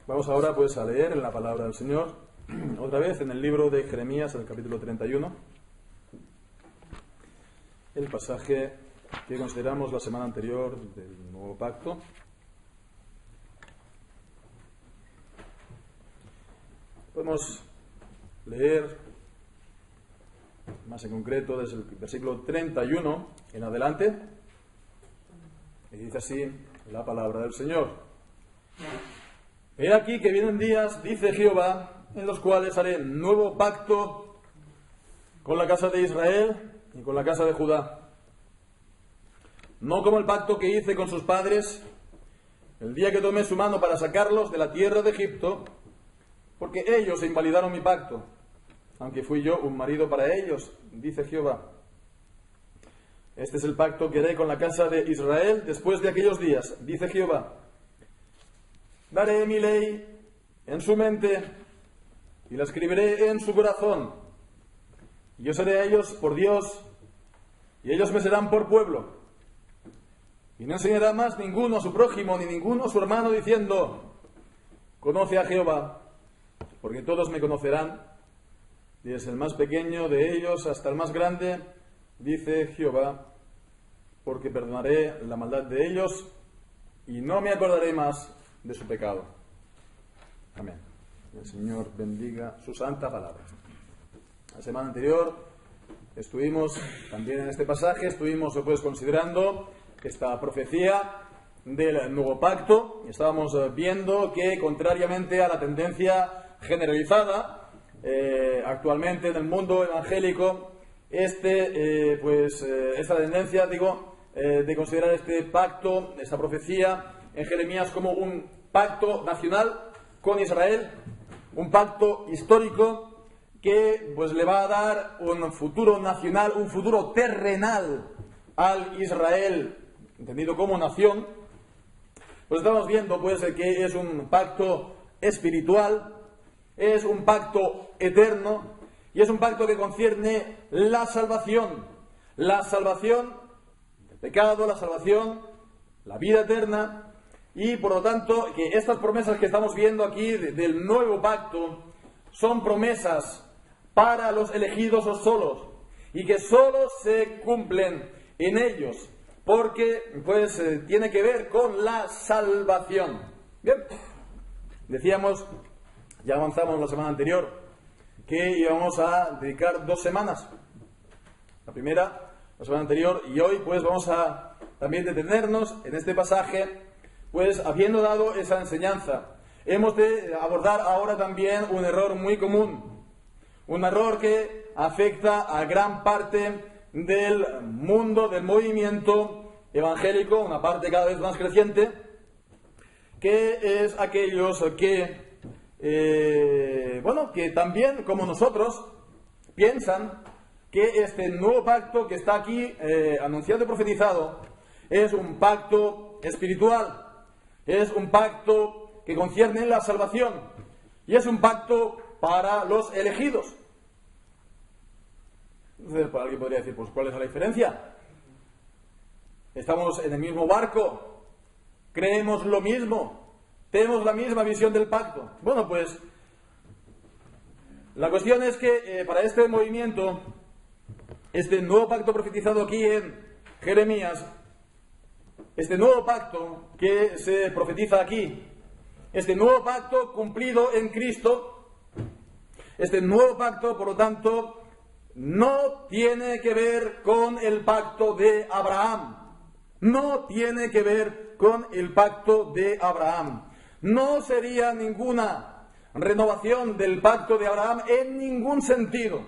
Vamos ahora pues a leer en la palabra del Señor, otra vez en el libro de Jeremías, en el capítulo 31, el pasaje que consideramos la semana anterior del Nuevo Pacto. Podemos leer más en concreto desde el versículo 31 en adelante, y dice así la palabra del Señor. He aquí que vienen días, dice Jehová, en los cuales haré nuevo pacto con la casa de Israel y con la casa de Judá. No como el pacto que hice con sus padres el día que tomé su mano para sacarlos de la tierra de Egipto, porque ellos invalidaron mi pacto, aunque fui yo un marido para ellos, dice Jehová. Este es el pacto que haré con la casa de Israel después de aquellos días, dice Jehová. Daré mi ley en su mente y la escribiré en su corazón. Y yo seré a ellos por Dios y ellos me serán por pueblo. Y no enseñará más ninguno a su prójimo ni ninguno a su hermano diciendo: conoce a Jehová, porque todos me conocerán, desde el más pequeño de ellos hasta el más grande, dice Jehová, porque perdonaré la maldad de ellos y no me acordaré más de su pecado. Amén. El Señor bendiga su santa palabra. La semana anterior estuvimos también en este pasaje, estuvimos pues considerando esta profecía del nuevo pacto. Estábamos viendo que, contrariamente a la tendencia generalizada actualmente en el mundo evangélico, esta tendencia, de considerar este pacto, esta profecía en Jeremías como un pacto nacional con Israel, un pacto histórico que pues le va a dar un futuro nacional, un futuro terrenal al Israel, entendido como nación. Pues estamos viendo pues que es un pacto espiritual, es un pacto eterno y es un pacto que concierne la salvación del pecado, la salvación, la vida eterna. Y por lo tanto, que estas promesas que estamos viendo aquí del nuevo pacto son promesas para los elegidos o solos, y que solo se cumplen en ellos, porque pues tiene que ver con la salvación. Bien, decíamos, ya avanzamos la semana anterior, que íbamos a dedicar 2 semanas. La primera, la semana anterior, y hoy pues vamos a también detenernos en este pasaje. Pues habiendo dado esa enseñanza, hemos de abordar ahora también un error muy común, un error que afecta a gran parte del mundo, del movimiento evangélico, una parte cada vez más creciente, que es aquellos que, que también, como nosotros, piensan que este nuevo pacto que está aquí anunciado y profetizado es un pacto espiritual. Es un pacto que concierne la salvación y es un pacto para los elegidos. Entonces, alguien podría decir, pues, ¿cuál es la diferencia? ¿Estamos en el mismo barco? ¿Creemos lo mismo? ¿Tenemos la misma visión del pacto? Bueno, pues, la cuestión es que para este movimiento, este nuevo pacto profetizado aquí en Jeremías, este nuevo pacto que se profetiza aquí, este nuevo pacto cumplido en Cristo, este nuevo pacto, por lo tanto, no tiene que ver con el pacto de Abraham. No tiene que ver con el pacto de Abraham. No sería ninguna renovación del pacto de Abraham en ningún sentido.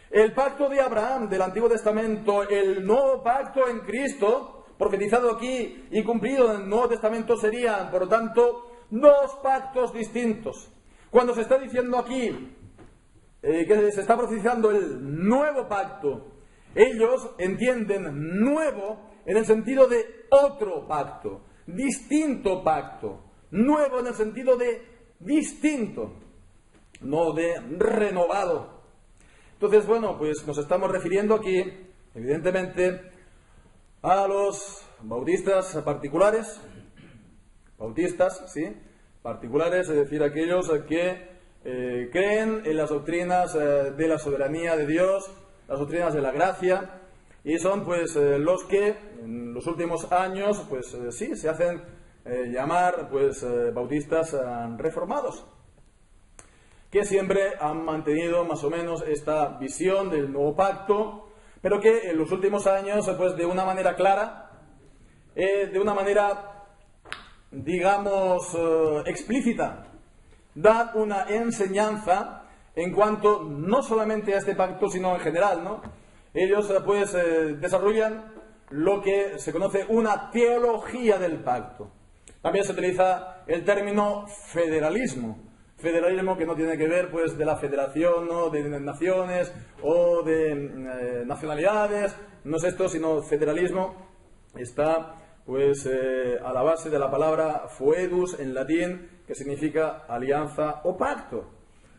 El pacto de Abraham del Antiguo Testamento, el nuevo pacto en Cristo, profetizado aquí y cumplido en el Nuevo Testamento, serían, por lo tanto, 2 pactos distintos. Cuando se está diciendo aquí que se está profetizando el nuevo pacto, ellos entienden nuevo en el sentido de otro pacto, distinto pacto, nuevo en el sentido de distinto, no de renovado. Entonces, pues nos estamos refiriendo aquí, evidentemente, a los bautistas particulares, bautistas, ¿sí?, particulares, es decir, aquellos que creen en las doctrinas de la soberanía de Dios, las doctrinas de la gracia, y son pues los que en los últimos años pues sí se hacen llamar pues bautistas reformados, que siempre han mantenido más o menos esta visión del nuevo pacto, pero que en los últimos años pues de una manera clara, de una manera digamos explícita, dan una enseñanza en cuanto no solamente a este pacto sino en general, ¿no? Ellos pues desarrollan lo que se conoce una teología del pacto. También se utiliza el término federalismo. Federalismo que no tiene que ver pues de la federación, ¿no?, de naciones o de nacionalidades. No es esto, sino federalismo. Está pues a la base de la palabra foedus en latín, que significa alianza o pacto.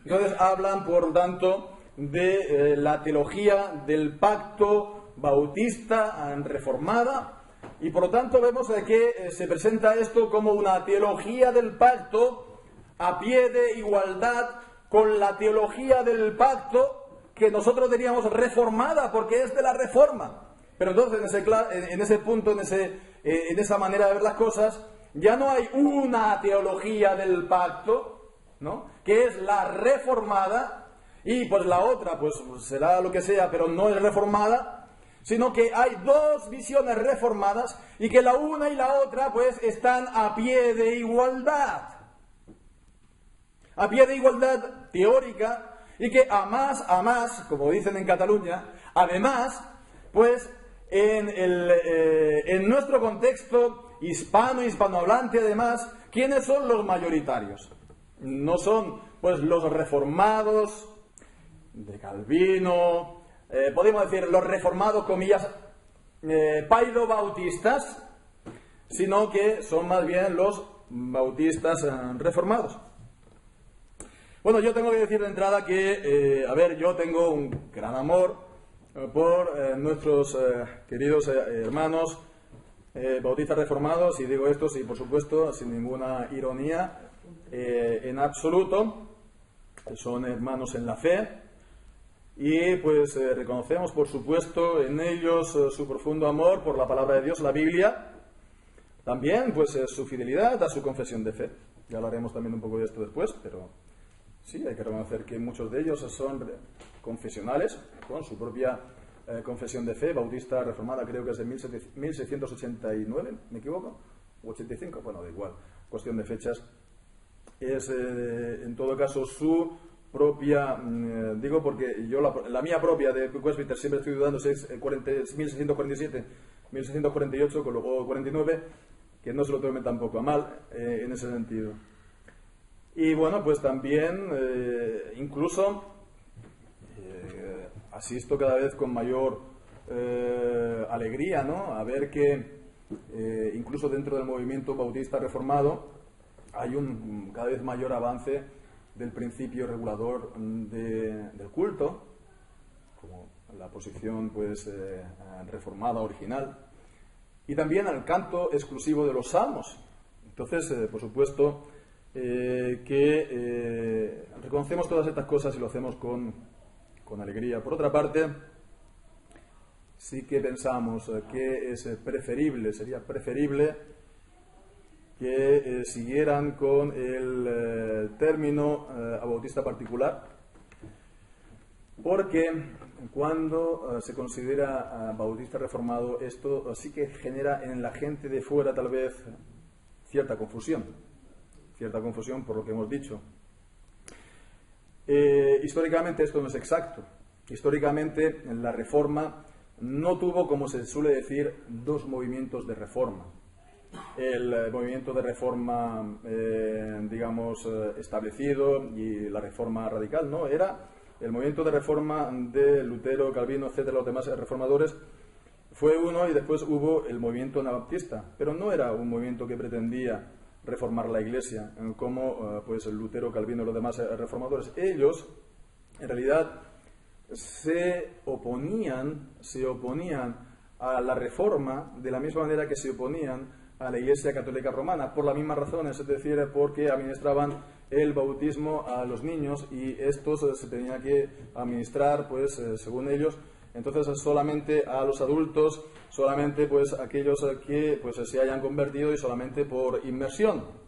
Entonces hablan, por tanto, de la teología del pacto bautista reformada, y por lo tanto vemos que se presenta esto como una teología del pacto a pie de igualdad con la teología del pacto que nosotros diríamos reformada, porque es de la reforma. Pero entonces en ese punto, en esa manera de ver las cosas, ya no hay una teología del pacto, ¿no?, que es la reformada, y pues la otra pues será lo que sea, pero no es reformada, sino que hay dos visiones reformadas y que la una y la otra pues están a pie de igualdad. A pie de igualdad teórica, y que a más, como dicen en Cataluña, además, pues en nuestro contexto hispanohablante, además, ¿quiénes son los mayoritarios? No son pues los reformados de Calvino, podemos decir los reformados, comillas, paidobautistas, sino que son más bien los bautistas reformados. Bueno, yo tengo que decir de entrada que, yo tengo un gran amor por nuestros queridos hermanos bautistas reformados, y digo esto, sí, por supuesto, sin ninguna ironía en absoluto. Son hermanos en la fe, y pues reconocemos, por supuesto, en ellos su profundo amor por la palabra de Dios, la Biblia, también pues su fidelidad a su confesión de fe. Ya hablaremos también un poco de esto después, pero sí, hay que reconocer que muchos de ellos son confesionales, con su propia confesión de fe, bautista reformada, creo que es de 1689, ¿me equivoco? ¿O 85? Bueno, da igual, cuestión de fechas. Es, en todo caso, su propia, digo porque yo la mía propia de Westminster siempre estoy dudando si es 1647, 1648, con luego 49, que no se lo tome tampoco a mal en ese sentido. Y bueno, pues también incluso asisto cada vez con mayor alegría, ¿no?, a ver que incluso dentro del movimiento bautista reformado hay un cada vez mayor avance del principio regulador del culto, como la posición pues reformada original, y también al canto exclusivo de los salmos. Entonces, por supuesto, que reconocemos todas estas cosas y lo hacemos con alegría. Por otra parte, sí que pensamos que sería preferible que siguieran con el término bautista particular, porque cuando se considera bautista reformado, esto sí que genera en la gente de fuera tal vez cierta confusión por lo que hemos dicho. Históricamente esto no es exacto. Históricamente la Reforma no tuvo, como se suele decir, dos movimientos de reforma. El movimiento de reforma, establecido, y la reforma radical, no, era el movimiento de reforma de Lutero, Calvino, etcétera, los demás reformadores, fue uno, y después hubo el movimiento anabaptista, pero no era un movimiento que pretendía reformar la Iglesia, como pues Lutero, Calvino y los demás reformadores. Ellos, en realidad, se oponían a la reforma de la misma manera que se oponían a la Iglesia Católica Romana, por las mismas razones, es decir, porque administraban el bautismo a los niños y estos se tenía que administrar, pues, según ellos, entonces solamente a los adultos, solamente pues aquellos que pues se hayan convertido y solamente por inmersión.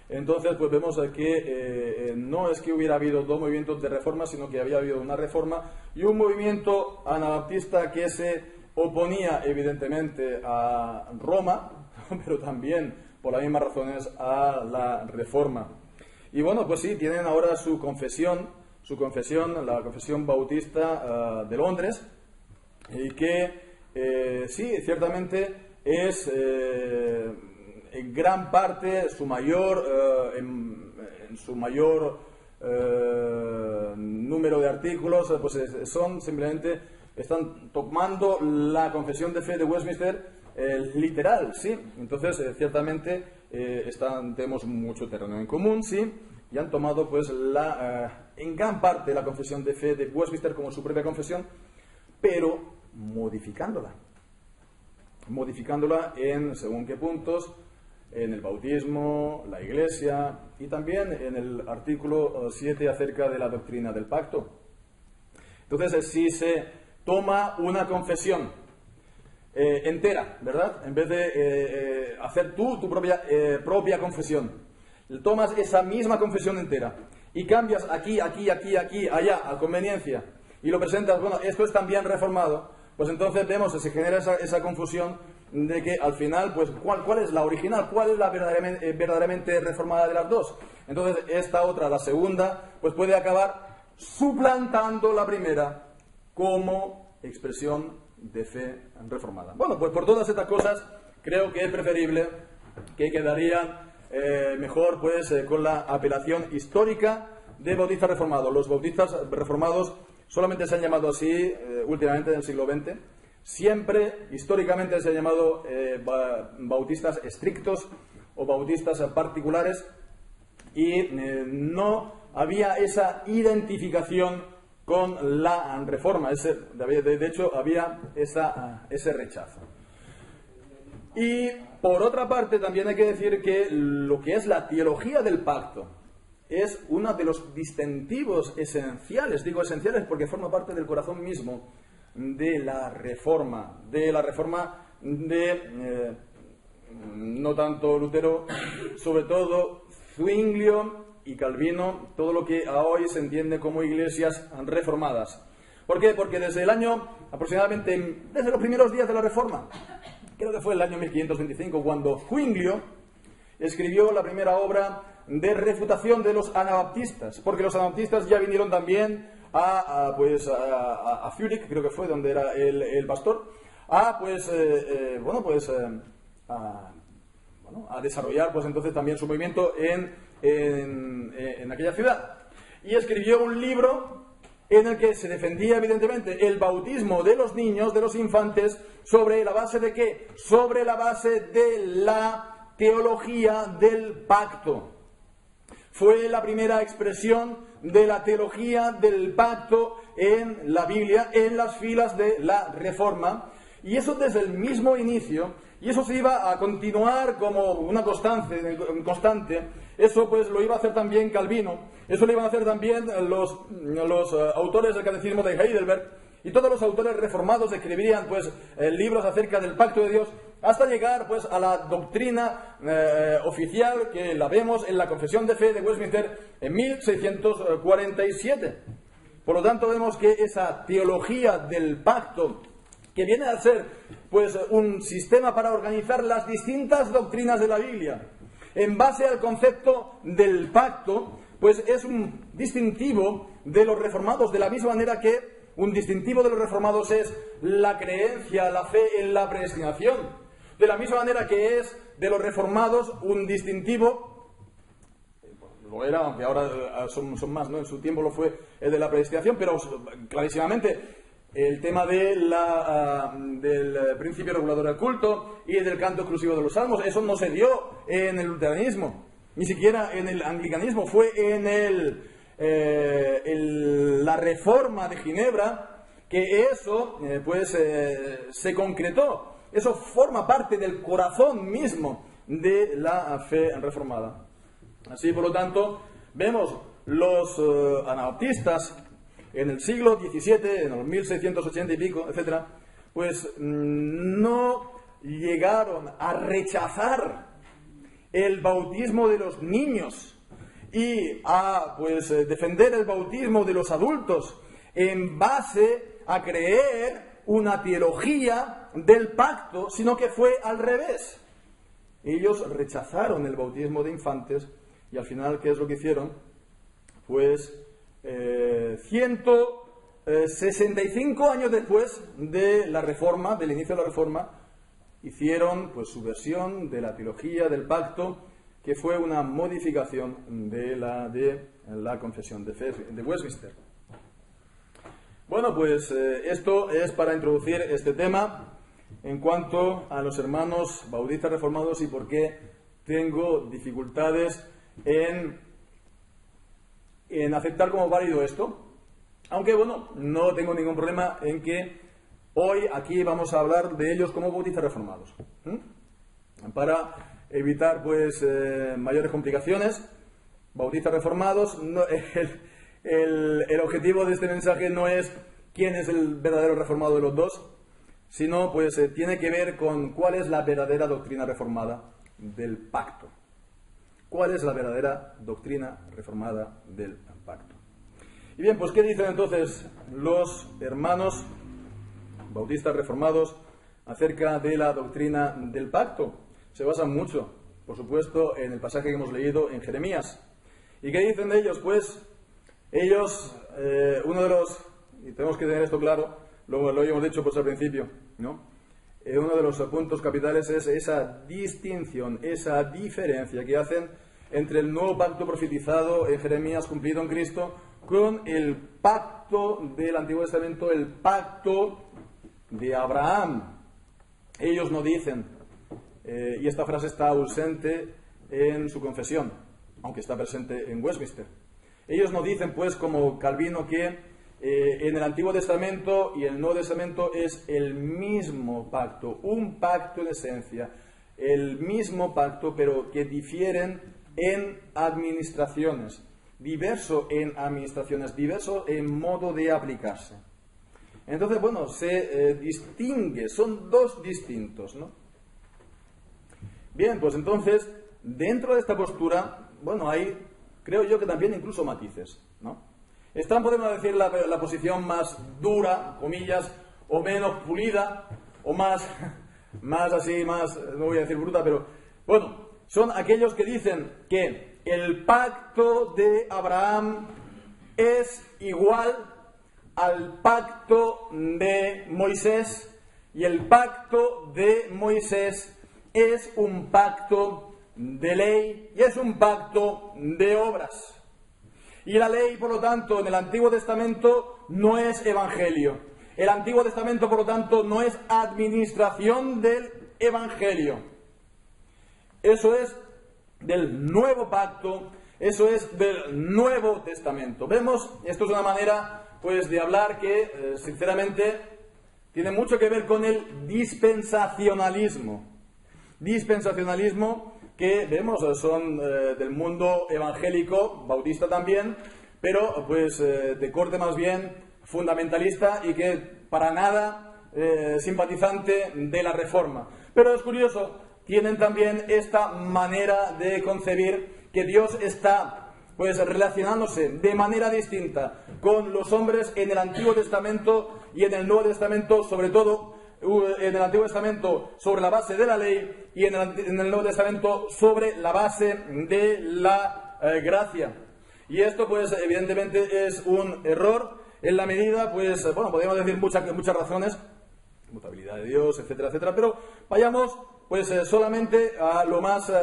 Entonces, pues vemos que no es que hubiera habido dos movimientos de reforma, sino que había habido una reforma y un movimiento anabaptista que se oponía evidentemente a Roma, pero también por las mismas razones a la reforma. Y bueno, pues sí, tienen ahora su confesión, la confesión bautista de Londres, y que sí, ciertamente es en gran parte su mayor, en su mayor número de artículos, pues son simplemente, están tomando la confesión de fe de Westminster literal, sí. Entonces, ciertamente tenemos mucho terreno en común, sí, y han tomado pues en gran parte la confesión de fe de Westminster como su propia confesión, pero modificándola en según qué puntos, en el bautismo, la Iglesia y también en el artículo 7 acerca de la doctrina del pacto. Entonces, si se toma una confesión entera, ¿verdad? En vez de hacer tú tu propia confesión, tomas esa misma confesión entera y cambias aquí, allá, a conveniencia, y lo presentas, bueno, esto es también reformado, pues entonces vemos que se genera esa confusión de que al final, pues, ¿cuál es la original? ¿Cuál es la verdaderamente reformada de las dos? Entonces, esta otra, la segunda, pues puede acabar suplantando la primera como expresión de fe reformada. Bueno, pues por todas estas cosas, creo que es preferible, que quedarían mejor pues con la apelación histórica de bautistas reformados. Los bautistas reformados solamente se han llamado así últimamente en el siglo XX. Siempre, históricamente, se han llamado bautistas estrictos o bautistas particulares y no había esa identificación con la reforma. De hecho, había ese rechazo. Y por otra parte, también hay que decir que lo que es la teología del pacto es uno de los distintivos esenciales, digo esenciales porque forma parte del corazón mismo de la reforma, no tanto Lutero, sobre todo Zwinglio y Calvino, todo lo que hoy se entiende como iglesias reformadas. ¿Por qué? Porque desde el año, aproximadamente, desde los primeros días de la Reforma, creo que fue el año 1525, cuando Zwinglio escribió la primera obra de refutación de los anabaptistas, porque los anabaptistas ya vinieron también a Zúrich, creo que fue donde era el pastor, a desarrollar pues entonces también su movimiento en aquella ciudad. Y escribió un libro en el que se defendía evidentemente el bautismo de los niños, de los infantes, sobre la base de ¿qué? Sobre la base de la teología del pacto. Fue la primera expresión de la teología del pacto en la Biblia, en las filas de la Reforma, y eso desde el mismo inicio, y eso se iba a continuar como una constante. Eso pues lo iba a hacer también Calvino, eso lo iban a hacer también los autores del Catecismo de Heidelberg, y todos los autores reformados escribirían pues libros acerca del pacto de Dios, hasta llegar pues a la doctrina oficial que la vemos en la Confesión de Fe de Westminster en 1647. Por lo tanto, vemos que esa teología del pacto, que viene a ser pues un sistema para organizar las distintas doctrinas de la Biblia en base al concepto del pacto, pues es un distintivo de los reformados, de la misma manera que un distintivo de los reformados es la creencia, la fe en la predestinación. De la misma manera que es de los reformados un distintivo, lo era, aunque ahora son más, ¿no? En su tiempo lo fue el de la predestinación, pero clarísimamente el tema del principio regulador del culto y del canto exclusivo de los salmos, eso no se dio en el luteranismo, ni siquiera en el anglicanismo, fue en la Reforma de Ginebra que eso se concretó. eso forma parte del corazón mismo de la fe reformada. Así, por lo tanto, vemos los anabaptistas en el siglo XVII, en los 1680 y pico, etc., pues no llegaron a rechazar el bautismo de los niños y a defender el bautismo de los adultos en base a creer una teología del pacto, sino que fue al revés. Ellos rechazaron el bautismo de infantes y al final, ¿qué es lo que hicieron? Pues 165 años después de la Reforma, del inicio de la Reforma, hicieron pues su versión de la teología del pacto, que fue una modificación de la Confesión de Fe de Westminster. Bueno, pues esto es para introducir este tema en cuanto a los hermanos bautistas reformados y por qué tengo dificultades en aceptar como válido esto. Aunque, bueno, no tengo ningún problema en que hoy aquí vamos a hablar de ellos como bautistas reformados. Para evitar, pues, mayores complicaciones, bautistas reformados, el objetivo de este mensaje no es quién es el verdadero reformado de los dos, sino, pues, tiene que ver con cuál es la verdadera doctrina reformada del pacto. ¿Cuál es la verdadera doctrina reformada del pacto? Y bien, pues, ¿qué dicen entonces los hermanos bautistas reformados acerca de la doctrina del pacto? Se basan mucho, por supuesto, en el pasaje que hemos leído en Jeremías. ¿Y qué dicen de ellos? Pues ellos, uno de los, y tenemos que tener esto claro, lo habíamos dicho pues al principio, ¿no? Uno de los puntos capitales es esa distinción, esa diferencia que hacen entre el nuevo pacto profetizado en Jeremías cumplido en Cristo con el pacto del Antiguo Testamento, el pacto de Abraham. Ellos no dicen, y esta frase está ausente en su confesión, aunque está presente en Westminster. Ellos no dicen, pues, como Calvino, que en el Antiguo Testamento y el Nuevo Testamento es el mismo pacto, un pacto en esencia, el mismo pacto, pero que difieren en administraciones, diverso en administraciones, diverso en modo de aplicarse. Entonces, bueno, se distingue, son dos distintos, ¿no? Bien, pues entonces, dentro de esta postura, bueno, hay, creo yo que también incluso matices, ¿no? Están, podemos decir, la posición más dura, comillas, o menos pulida, o más así, no voy a decir bruta, pero, bueno, son aquellos que dicen que el pacto de Abraham es igual al pacto de Moisés, y el pacto de Moisés es un pacto de ley y es un pacto de obras. Y la ley, por lo tanto, en el Antiguo Testamento no es evangelio. El Antiguo Testamento, por lo tanto, no es administración del evangelio. Eso es del nuevo pacto, eso es del Nuevo Testamento. Vemos, esto es una manera, pues, de hablar que, sinceramente, tiene mucho que ver con el dispensacionalismo. Dispensacionalismo que vemos son del mundo evangélico, bautista también, pero pues de corte más bien fundamentalista y que para nada simpatizante de la Reforma. Pero es curioso, tienen también esta manera de concebir que Dios está pues relacionándose de manera distinta con los hombres en el Antiguo Testamento y en el Nuevo Testamento, sobre todo en el Antiguo Testamento sobre la base de la ley y en el Nuevo Testamento sobre la base de la gracia. Y esto, pues, evidentemente es un error en la medida, pues, bueno, podríamos decir muchas razones, mutabilidad de Dios, etcétera, etcétera, pero vayamos, pues, solamente a lo más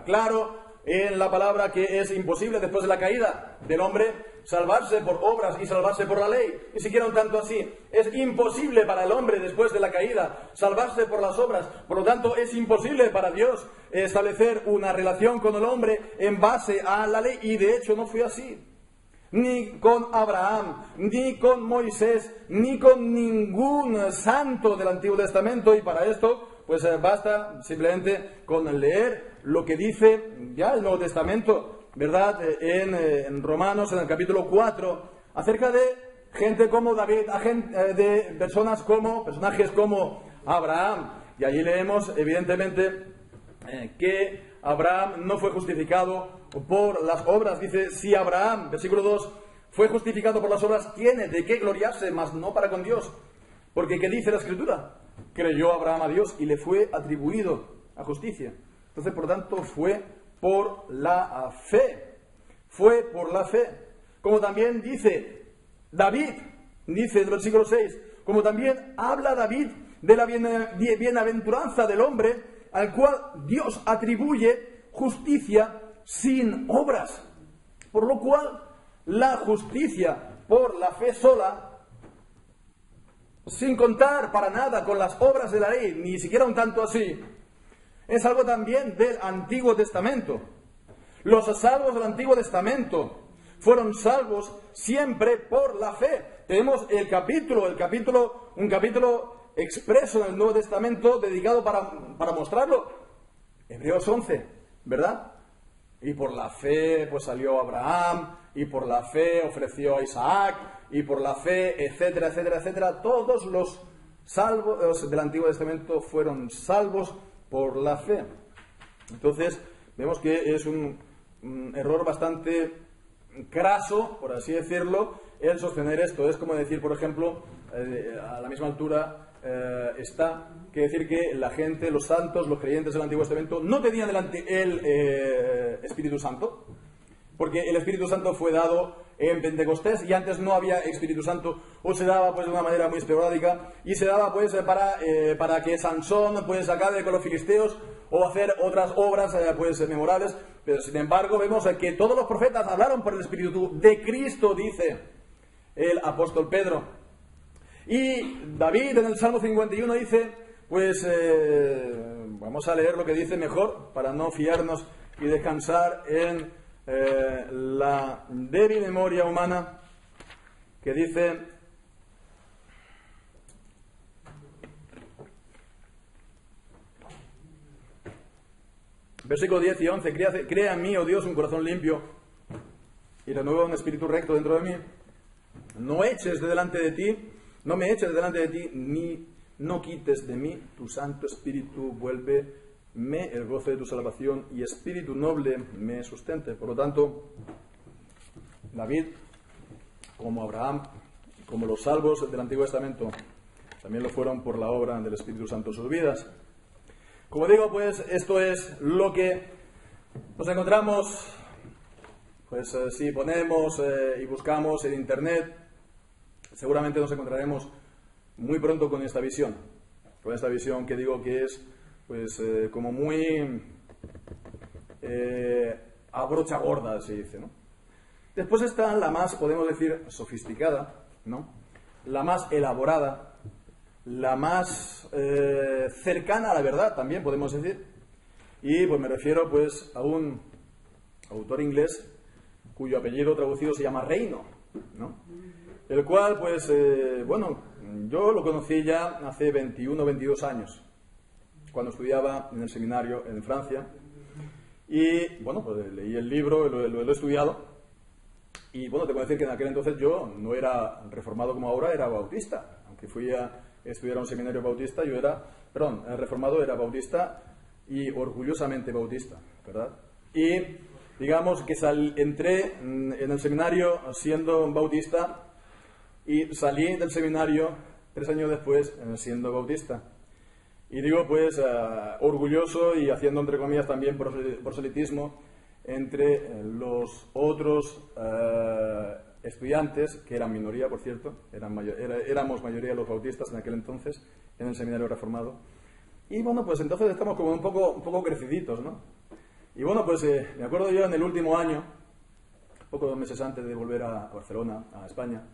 claro en la palabra, que es imposible después de la caída del hombre salvarse por obras y salvarse por la ley, ni siquiera un tanto así. Es imposible para el hombre después de la caída salvarse por las obras, por lo tanto es imposible para Dios establecer una relación con el hombre en base a la ley, y de hecho no fue así. ni con Abraham, ni con Moisés, ni con ningún santo del Antiguo Testamento. Y para esto, pues basta simplemente con leer lo que dice ya el Nuevo Testamento, ¿verdad? En Romanos, en el capítulo 4, acerca de gente como David, de personajes como Abraham. Y allí leemos, evidentemente, que Abraham no fue justificado por las obras. Dice, si Abraham, versículo 2, fue justificado por las obras, tiene de qué gloriarse, mas no para con Dios. Porque ¿qué dice la Escritura? Creyó Abraham a Dios y le fue atribuido a justicia. Entonces, por tanto, fue por la fe. Fue por la fe. Como también dice David, dice el versículo 6, como también habla David de la bienaventuranza del hombre al cual Dios atribuye justicia sin obras. Por lo cual, la justicia por la fe sola, sin contar para nada con las obras de la ley, ni siquiera un tanto así, es algo también del Antiguo Testamento. Los salvos del Antiguo Testamento fueron salvos siempre por la fe. Tenemos un capítulo expreso en el Nuevo Testamento dedicado para mostrarlo. Hebreos 11, ¿verdad? Y por la fe pues salió Abraham, y por la fe ofreció a Isaac, y por la fe, etcétera, etcétera, etcétera. Todos los salvos del Antiguo Testamento fueron salvos por la fe. Entonces, vemos que es un error bastante craso, por así decirlo, el sostener esto. Es como decir, por ejemplo, a la misma altura está que decir que la gente, los santos, los creyentes del Antiguo Testamento no tenían delante el Espíritu Santo, porque el Espíritu Santo fue dado en Pentecostés y antes no había Espíritu Santo, o se daba pues de una manera muy esporádica, y se daba pues para que Sansón pues acabe con los filisteos o hacer otras obras pues memorables. Pero sin embargo vemos que todos los profetas hablaron por el Espíritu de Cristo, dice el apóstol Pedro. Y David en el Salmo 51 dice, pues vamos a leer lo que dice mejor para no fiarnos y descansar en la débil memoria humana, que dice, versículo 10 y 11, crea en mí, oh Dios, un corazón limpio y renueva un espíritu recto dentro de mí. No me eches de delante de ti, ni no quites de mí tu Santo Espíritu. Vuélveme el gozo de tu salvación y espíritu noble me sustente. Por lo tanto, David, como Abraham, como los salvos del Antiguo Testamento, también lo fueron por la obra del Espíritu Santo en sus vidas. Como digo, pues esto es lo que nos encontramos, pues si ponemos y buscamos en Internet, seguramente nos encontraremos muy pronto con esta visión que digo que es pues como muy a brocha gorda, se dice, ¿no? Después está la más, podemos decir, sofisticada, ¿no? La más elaborada, la más cercana a la verdad, también podemos decir. Y pues me refiero pues a un autor inglés cuyo apellido traducido se llama Reino, ¿no? El cual, pues, bueno, yo lo conocí ya hace 21 o 22 años, cuando estudiaba en el seminario en Francia. Y, bueno, pues leí el libro, lo he estudiado. Y, bueno, tengo que decir que en aquel entonces yo no era reformado como ahora, era bautista. Aunque fui a estudiar a un seminario bautista, reformado, era bautista y orgullosamente bautista, ¿verdad? Y, digamos que entré en el seminario siendo bautista, y salí del seminario 3 años después siendo bautista. Y digo pues orgulloso y haciendo entre comillas también proselitismo entre los otros estudiantes, que eran minoría por cierto, éramos mayoría los bautistas en aquel entonces en el seminario reformado. Y bueno, pues entonces estamos como un poco creciditos, ¿no? Y bueno, pues me acuerdo yo en el último año, pocos meses antes de volver a Barcelona, a España,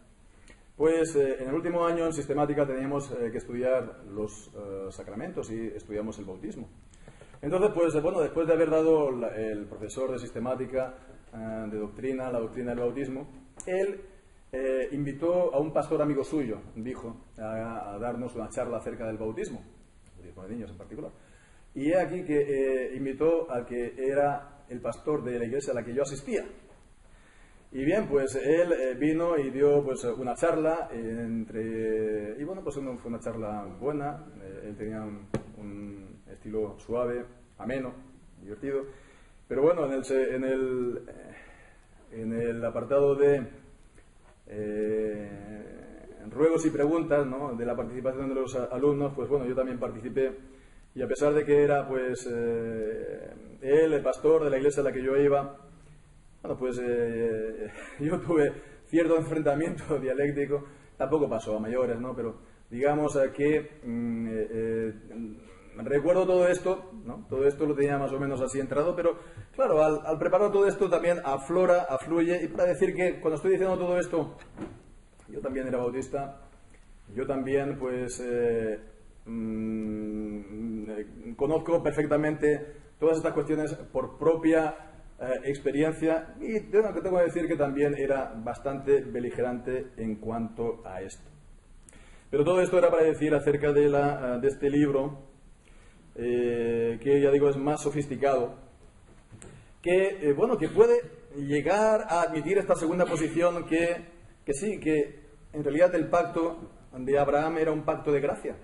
pues en el último año en sistemática teníamos que estudiar los sacramentos y estudiamos el bautismo. Entonces, pues bueno, después de haber dado el profesor de sistemática, de doctrina, la doctrina del bautismo, él invitó a un pastor amigo suyo, dijo, a darnos una charla acerca del bautismo, de niños en particular. Y he aquí que invitó al que era el pastor de la iglesia a la que yo asistía. Y bien, pues él vino y dio pues una charla y bueno, pues fue una charla buena. Él tenía un estilo suave, ameno, divertido. Pero bueno, en el apartado de ruegos y preguntas, ¿no?, de la participación de los alumnos, pues bueno, yo también participé. Y a pesar de que era pues él, el pastor de la iglesia a la que yo iba, bueno, pues yo tuve cierto enfrentamiento dialéctico. Tampoco pasó a mayores, ¿no? Pero digamos que recuerdo todo esto, ¿no? Todo esto lo tenía más o menos así entrado, pero claro, al preparar todo esto también afluye. Y para decir que cuando estoy diciendo todo esto, yo también era bautista, yo también pues conozco perfectamente todas estas cuestiones por propia experiencia, y tengo que decir que también era bastante beligerante en cuanto a esto. Pero todo esto era para decir acerca de este libro, que ya digo es más sofisticado, que puede llegar a admitir esta segunda posición, que sí, que en realidad el pacto de Abraham era un pacto de gracia.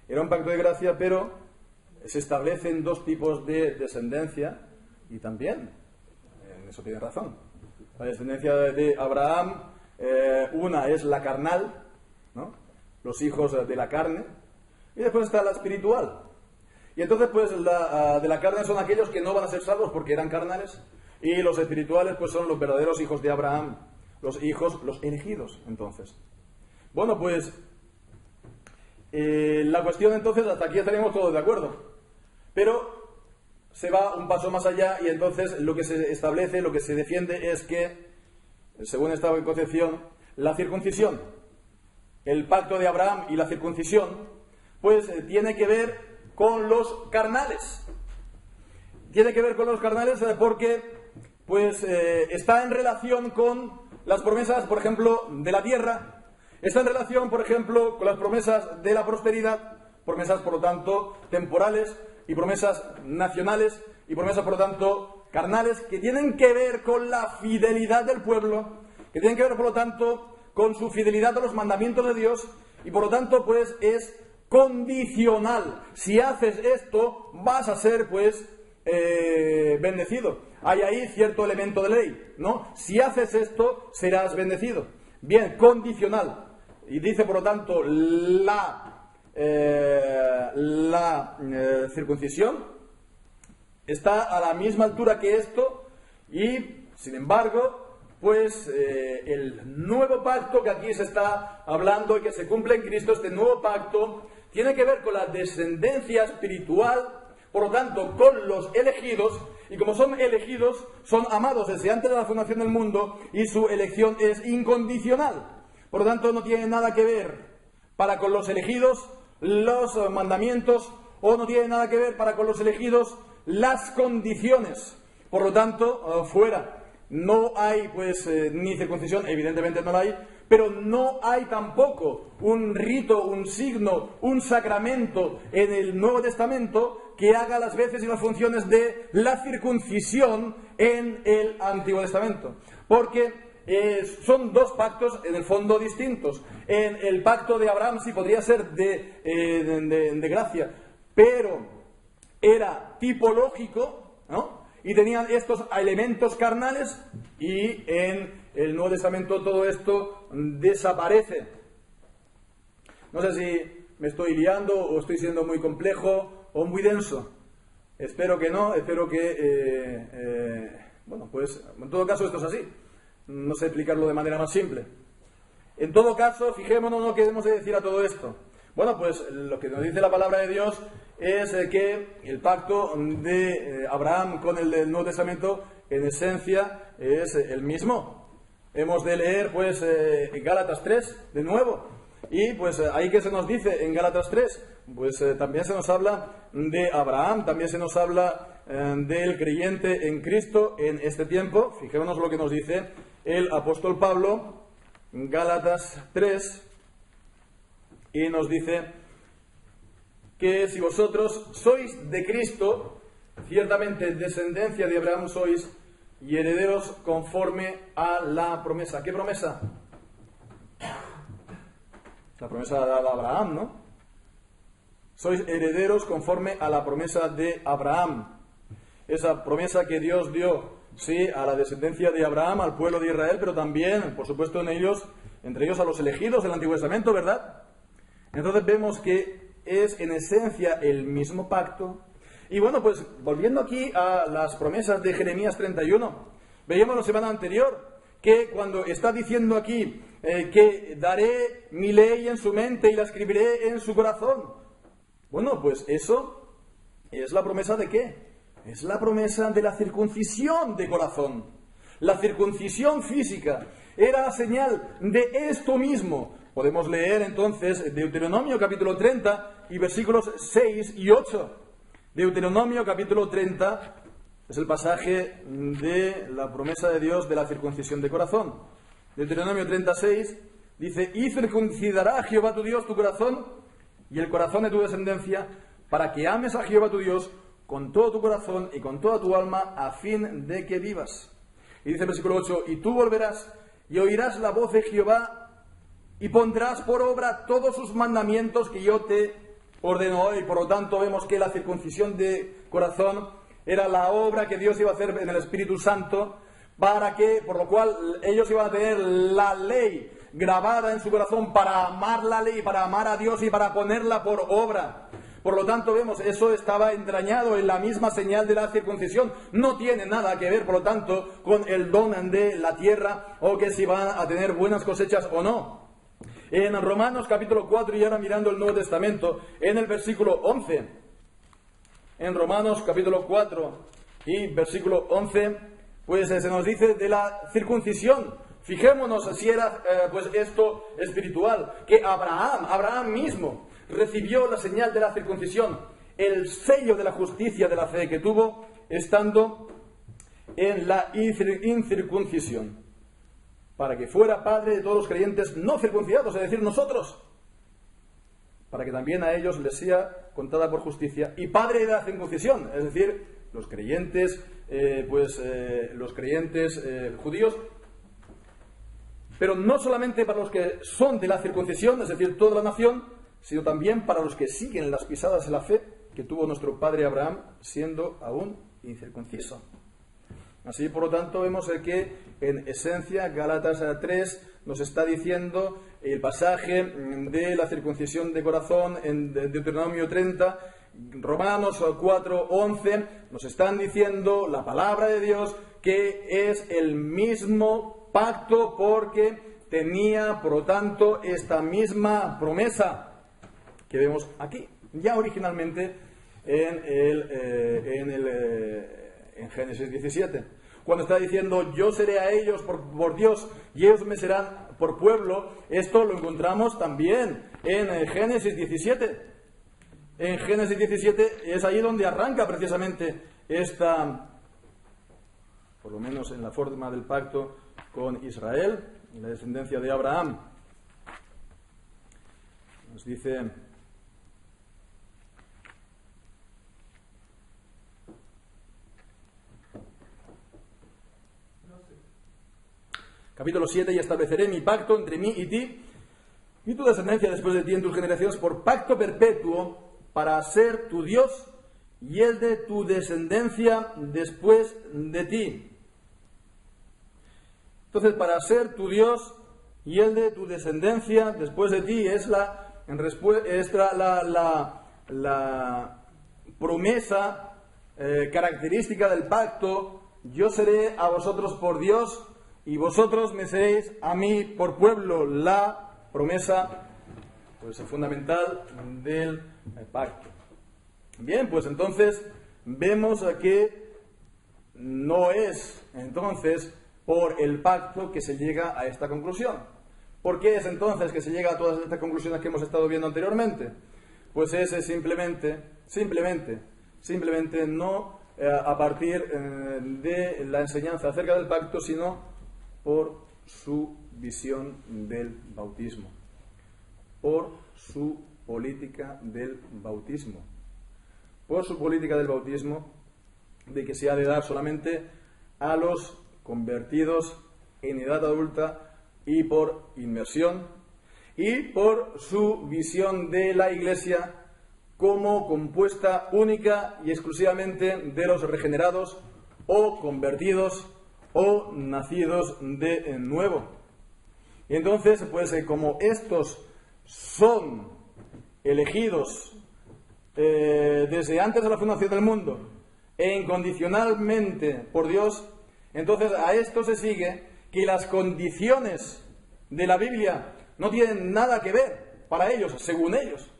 Era un pacto de gracia, pero se establecen dos tipos de descendencia. Y también, en eso tiene razón, la descendencia de Abraham, una es la carnal, ¿no?, los hijos de la carne, y después está la espiritual. Y entonces, pues, de la carne son aquellos que no van a ser salvos porque eran carnales, y los espirituales, pues, son los verdaderos hijos de Abraham, los elegidos, entonces. Bueno, pues, la cuestión, entonces, hasta aquí estaríamos todos de acuerdo. Pero se va un paso más allá, y entonces lo que se establece, lo que se defiende es que, según esta concepción, la circuncisión, el pacto de Abraham y la circuncisión, pues tiene que ver con los carnales. Tiene que ver con los carnales porque pues está en relación con las promesas, por ejemplo, de la tierra. Está en relación, por ejemplo, con las promesas de la prosperidad, promesas, por lo tanto, temporales, y promesas nacionales, y promesas, por lo tanto, carnales, que tienen que ver con la fidelidad del pueblo, que tienen que ver, por lo tanto, con su fidelidad a los mandamientos de Dios, y por lo tanto, pues, es condicional. Si haces esto, vas a ser, pues, bendecido. Hay ahí cierto elemento de ley, ¿no? Si haces esto, serás bendecido. Bien, condicional. Y dice, por lo tanto, la circuncisión está a la misma altura que esto, y sin embargo, pues el nuevo pacto que aquí se está hablando y que se cumple en Cristo, este nuevo pacto, tiene que ver con la descendencia espiritual, por lo tanto, con los elegidos, y como son elegidos, son amados desde antes de la fundación del mundo, y su elección es incondicional. Por lo tanto, no tiene nada que ver para con los elegidos los mandamientos, o no tiene nada que ver para con los elegidos las condiciones. Por lo tanto, fuera. No hay, pues, ni circuncisión, evidentemente no la hay, pero no hay tampoco un rito, un signo, un sacramento en el Nuevo Testamento que haga las veces y las funciones de la circuncisión en el Antiguo Testamento. Porque son dos pactos en el fondo distintos. En el pacto de Abraham sí podría ser de gracia, pero era tipológico, ¿no?, y tenían estos elementos carnales, y en el Nuevo Testamento todo esto desaparece. No sé si me estoy liando o estoy siendo muy complejo o muy denso. Espero que no, espero que bueno, pues en todo caso esto es así. No sé explicarlo de manera más simple. En todo caso, fijémonos lo que debemos de decir a todo esto. Bueno, pues lo que nos dice la palabra de Dios es que el pacto de Abraham con el del Nuevo Testamento, en esencia, es el mismo. Hemos de leer, pues, Gálatas 3, de nuevo. Y, pues, ahí que se nos dice en Gálatas 3, pues también se nos habla de Abraham, también se nos habla del creyente en Cristo en este tiempo. Fijémonos lo que nos dice el apóstol Pablo en Gálatas 3, y nos dice que si vosotros sois de Cristo, ciertamente descendencia de Abraham sois, y herederos conforme a la promesa. ¿Qué promesa? La promesa de Abraham, ¿no? Sois herederos conforme a la promesa de Abraham. Esa promesa que Dios dio, sí, a la descendencia de Abraham, al pueblo de Israel, pero también, por supuesto, entre ellos a los elegidos del Antiguo Testamento, ¿verdad? Entonces vemos que es en esencia el mismo pacto. Y bueno, pues volviendo aquí a las promesas de Jeremías 31, veíamos la semana anterior que cuando está diciendo aquí que daré mi ley en su mente y la escribiré en su corazón. Bueno, pues eso es la promesa ¿de qué? Es la promesa de la circuncisión de corazón. La circuncisión física era la señal de esto mismo. Podemos leer entonces Deuteronomio capítulo 30 y versículos 6 y 8. Deuteronomio capítulo 30 es el pasaje de la promesa de Dios de la circuncisión de corazón. Deuteronomio 36 dice: y circuncidará Jehová tu Dios tu corazón y el corazón de tu descendencia, para que ames a Jehová tu Dios con todo tu corazón y con toda tu alma, a fin de que vivas. Y dice el versículo 8: y tú volverás y oirás la voz de Jehová y pondrás por obra todos sus mandamientos que yo te ordeno hoy. Por lo tanto, vemos que la circuncisión de corazón era la obra que Dios iba a hacer en el Espíritu Santo, por lo cual ellos iban a tener la ley grabada en su corazón para amar la ley, para amar a Dios y para ponerla por obra. Por lo tanto, vemos, eso estaba entrañado en la misma señal de la circuncisión. No tiene nada que ver, por lo tanto, con el don de la tierra o que si van a tener buenas cosechas o no. En Romanos capítulo 4, y ahora mirando el Nuevo Testamento, en el versículo 11, en Romanos capítulo 4 y versículo 11, pues se nos dice de la circuncisión. Fijémonos si era pues esto espiritual, que Abraham mismo recibió la señal de la circuncisión, el sello de la justicia de la fe que tuvo estando en la incircuncisión, para que fuera padre de todos los creyentes no circuncidados, es decir, nosotros, para que también a ellos les sea contada por justicia, y padre de la circuncisión, es decir, los creyentes, judíos, pero no solamente para los que son de la circuncisión, es decir, toda la nación, sino también para los que siguen las pisadas de la fe que tuvo nuestro padre Abraham, siendo aún incircunciso. Así, por lo tanto, vemos que en esencia Gálatas 3 nos está diciendo el pasaje de la circuncisión de corazón en Deuteronomio 30, Romanos 4, 11, nos están diciendo la palabra de Dios que es el mismo pacto porque tenía, por lo tanto, esta misma promesa que vemos aquí, ya originalmente en Génesis 17. Cuando está diciendo, yo seré a ellos por Dios y ellos me serán por pueblo, esto lo encontramos también en Génesis 17. En Génesis 17 es ahí donde arranca precisamente esta, por lo menos en la forma del pacto con Israel, la descendencia de Abraham. Nos dice... Capítulo 7, y estableceré mi pacto entre mí y ti y tu descendencia después de ti en tus generaciones por pacto perpetuo para ser tu Dios y el de tu descendencia después de ti. Entonces, para ser tu Dios y el de tu descendencia después de ti es la promesa característica del pacto. Yo seré a vosotros por Dios y vosotros me seréis a mí por pueblo, la promesa pues fundamental del pacto. Bien, pues entonces vemos que no es entonces por el pacto que se llega a esta conclusión. ¿Por qué es entonces que se llega a todas estas conclusiones que hemos estado viendo anteriormente? Pues es simplemente no a partir de la enseñanza acerca del pacto, sino por su visión del bautismo, por su política del bautismo, por su política del bautismo, de que se ha de dar solamente a los convertidos en edad adulta y por inmersión, y por su visión de la Iglesia como compuesta única y exclusivamente de los regenerados o convertidos o nacidos de nuevo. Y entonces, pues como estos son elegidos desde antes de la fundación del mundo e incondicionalmente por Dios, entonces a esto se sigue que las condiciones de la Biblia no tienen nada que ver para ellos, según ellos,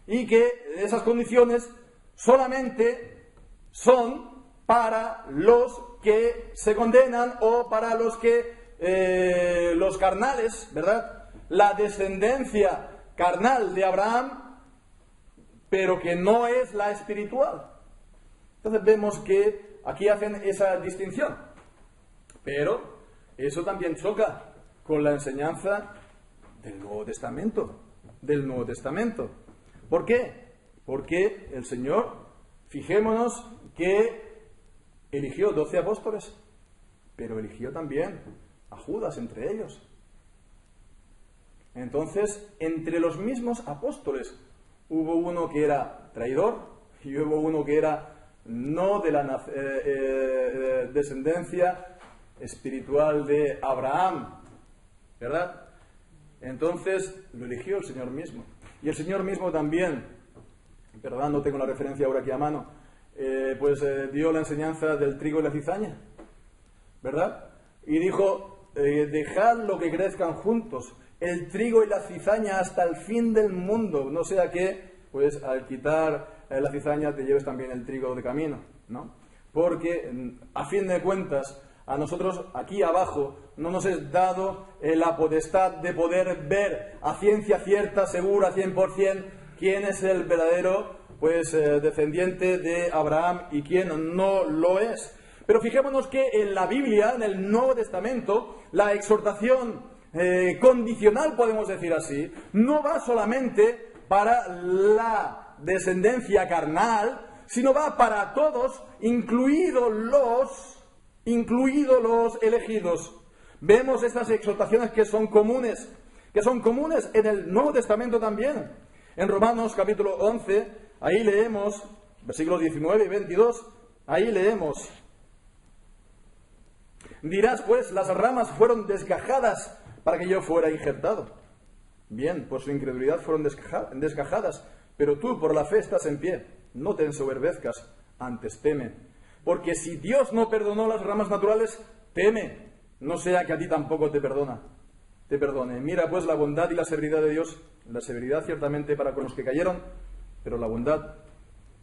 y que esas condiciones solamente son para los que se condenan o para los que los carnales, ¿verdad? La descendencia carnal de Abraham, pero que no es la espiritual. Entonces vemos que aquí hacen esa distinción, pero eso también choca con la enseñanza del Nuevo Testamento, ¿Por qué? Porque el Señor, fijémonos que eligió 12 apóstoles, pero eligió también a Judas entre ellos. Entonces, entre los mismos apóstoles hubo uno que era traidor y hubo uno que era no de la descendencia espiritual de Abraham, ¿verdad? Entonces lo eligió el Señor mismo. Y el Señor mismo también, perdón, no tengo la referencia ahora aquí a mano, dio la enseñanza del trigo y la cizaña, ¿verdad? Y dijo, dejadlo que crezcan juntos, el trigo y la cizaña hasta el fin del mundo, no sea que, pues al quitar la cizaña te lleves también el trigo de camino, ¿no? Porque, a fin de cuentas, a nosotros aquí abajo no nos es dado la potestad de poder ver a ciencia cierta, segura, 100%, quién es el verdadero descendiente de Abraham y quién no lo es. Pero fijémonos que en la Biblia, en el Nuevo Testamento, la exhortación condicional, podemos decir así, no va solamente para la descendencia carnal, sino va para todos, incluidos los elegidos. Vemos estas exhortaciones que son comunes en el Nuevo Testamento también. En Romanos capítulo 11, ahí leemos, versículos 19 y 22, ahí leemos: dirás pues, las ramas fueron desgajadas para que yo fuera injertado. Bien, por su incredulidad fueron desgajadas, pero tú por la fe estás en pie. No te ensoberbezcas, antes teme. Porque si Dios no perdonó las ramas naturales, teme, no sea que a ti tampoco te perdone. Mira pues la bondad y la severidad de Dios, la severidad ciertamente para con los que cayeron, pero la bondad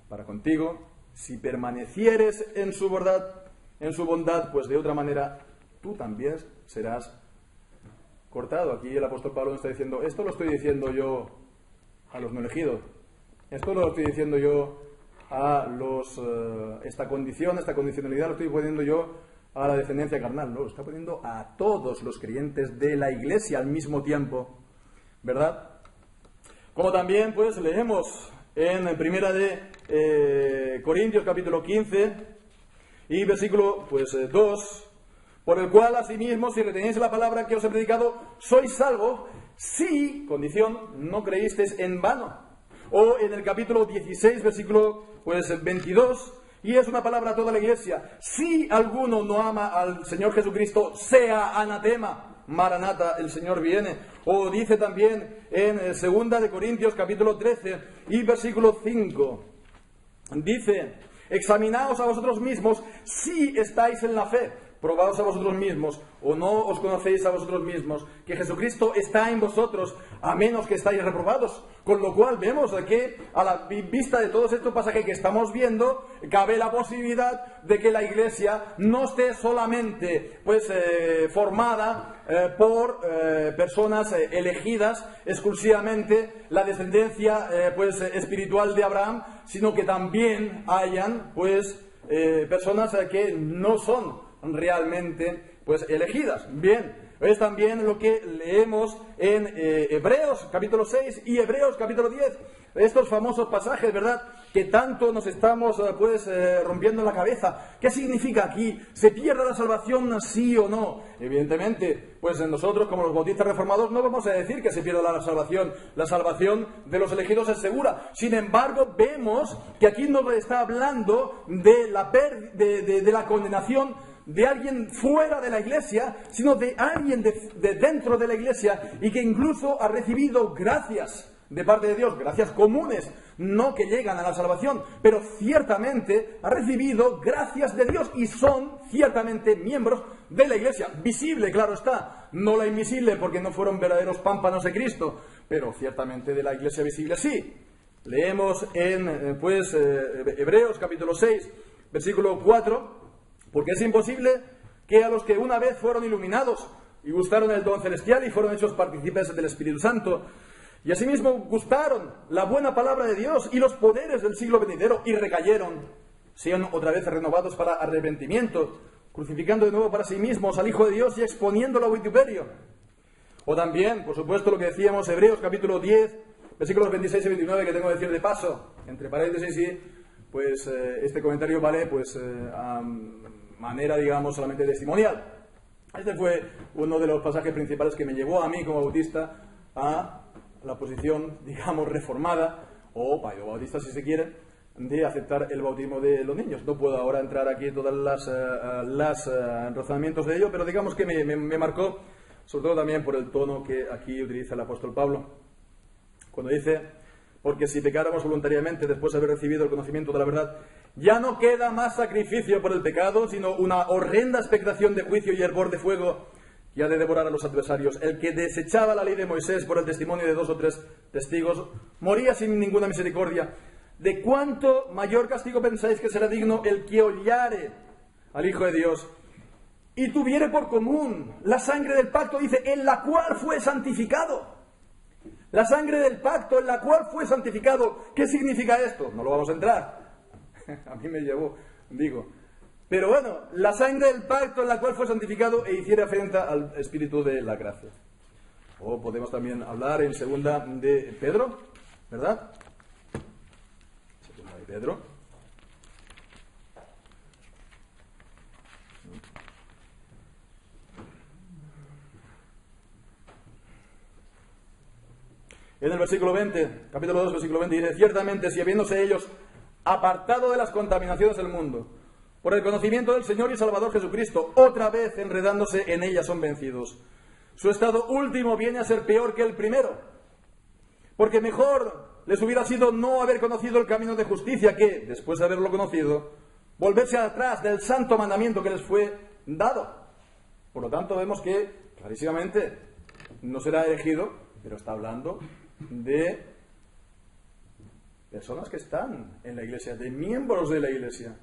para contigo, si permanecieres en su bondad, pues de otra manera tú también serás cortado. Aquí el apóstol Pablo nos está diciendo, esto lo estoy diciendo yo a los no elegidos, esto lo estoy diciendo yo a esta condicionalidad lo estoy poniendo yo a la descendencia carnal, no, lo está poniendo a todos los creyentes de la Iglesia al mismo tiempo, ¿verdad? Como también pues leemos en primera de Corintios capítulo 15 y versículo 2, por el cual asimismo si retenéis la palabra que os he predicado sois salvos si, condición, no creísteis en vano. O en el capítulo 16 versículo 22, y es una palabra a toda la Iglesia: si alguno no ama al Señor Jesucristo, sea anatema, maranata, el Señor viene. O dice también en segunda de Corintios capítulo 13 y versículo 5, dice: examinaos a vosotros mismos si estáis en la fe, probaos a vosotros mismos, o no os conocéis a vosotros mismos, que Jesucristo está en vosotros, a menos que estáis reprobados. Con lo cual vemos que a la vista de todos estos pasajes que estamos viendo, cabe la posibilidad de que la Iglesia no esté solamente formada por personas elegidas exclusivamente, la descendencia espiritual de Abraham, sino que también hayan personas que no son realmente elegidas. Bien, es también lo que leemos en Hebreos capítulo 6 y Hebreos capítulo 10, estos famosos pasajes, ¿verdad?, que tanto nos estamos rompiendo la cabeza. ¿Qué significa aquí? ¿Se pierde la salvación, sí o no? Evidentemente, nosotros como los bautistas reformados no vamos a decir que se pierda la salvación. La salvación de los elegidos es segura. Sin embargo, vemos que aquí nos está hablando de la condenación de alguien fuera de la Iglesia, sino de alguien de dentro de la Iglesia, y que incluso ha recibido gracias de parte de Dios, gracias comunes, no que llegan a la salvación, pero ciertamente ha recibido gracias de Dios y son ciertamente miembros de la Iglesia, visible, claro está, no la invisible porque no fueron verdaderos pámpanos de Cristo, pero ciertamente de la Iglesia visible sí. Leemos en Hebreos capítulo 6, versículo 4, porque es imposible que a los que una vez fueron iluminados y gustaron el don celestial y fueron hechos partícipes del Espíritu Santo, y asimismo gustaron la buena palabra de Dios y los poderes del siglo venidero y recayeron, sean otra vez renovados para arrepentimiento, crucificando de nuevo para sí mismos al Hijo de Dios y exponiéndolo a vituperio. O también, por supuesto, lo que decíamos, Hebreos capítulo 10, versículos 26 y 29, que tengo que decir de paso, entre paréntesis, y este comentario vale a manera, digamos, solamente testimonial. Este fue uno de los pasajes principales que me llevó a mí como bautista a la posición, digamos, reformada, o bautista si se quiere, de aceptar el bautismo de los niños. No puedo ahora entrar aquí en todos los razonamientos de ello, pero digamos que me marcó, sobre todo también por el tono que aquí utiliza el apóstol Pablo, cuando dice: porque si pecáramos voluntariamente después de haber recibido el conocimiento de la verdad, ya no queda más sacrificio por el pecado, sino una horrenda expectación de juicio y hervor de fuego que ha de devorar a los adversarios. El que desechaba la ley de Moisés por el testimonio de 2 o 3 testigos, moría sin ninguna misericordia. ¿De cuánto mayor castigo pensáis que será digno el que hollare al Hijo de Dios y tuviere por común la sangre del pacto, dice, en la cual fue santificado? La sangre del pacto en la cual fue santificado. ¿Qué significa esto? No lo vamos a entrar. A mí me llevó, digo. Pero bueno, la sangre del pacto en la cual fue santificado e hiciera afrenta al Espíritu de la gracia. O podemos también hablar en segunda de Pedro, ¿verdad? Segunda de Pedro. En el versículo 20, capítulo 2, versículo 20, dice: ciertamente, si habiéndose ellos apartado de las contaminaciones del mundo, por el conocimiento del Señor y Salvador Jesucristo, otra vez enredándose en ellas son vencidos. Su estado último viene a ser peor que el primero, porque mejor les hubiera sido no haber conocido el camino de justicia que, después de haberlo conocido, volverse atrás del santo mandamiento que les fue dado. Por lo tanto, vemos que, clarísimamente, no será elegido, pero está hablando de personas que están en la Iglesia, de miembros de la Iglesia.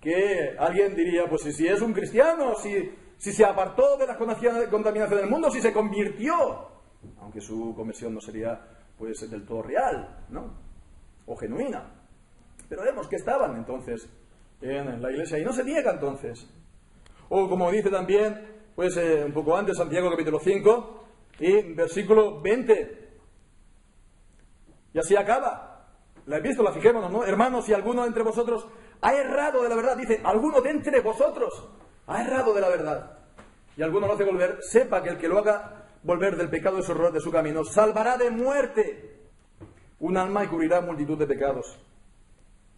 Que alguien diría, pues si es un cristiano, si se apartó de la contaminación del mundo, si se convirtió, aunque su conversión no sería del todo real, ¿no?, o genuina, pero vemos que estaban entonces en la Iglesia y no se niega entonces. O como dice también un poco antes, Santiago capítulo 5 y versículo 20, y así acaba la epístola. Fijémonos, ¿no? Hermanos, si alguno entre vosotros ha errado de la verdad, dice, alguno de entre vosotros ha errado de la verdad, y alguno lo hace volver, sepa que el que lo haga volver del pecado de su error, de su camino, salvará de muerte un alma y cubrirá multitud de pecados.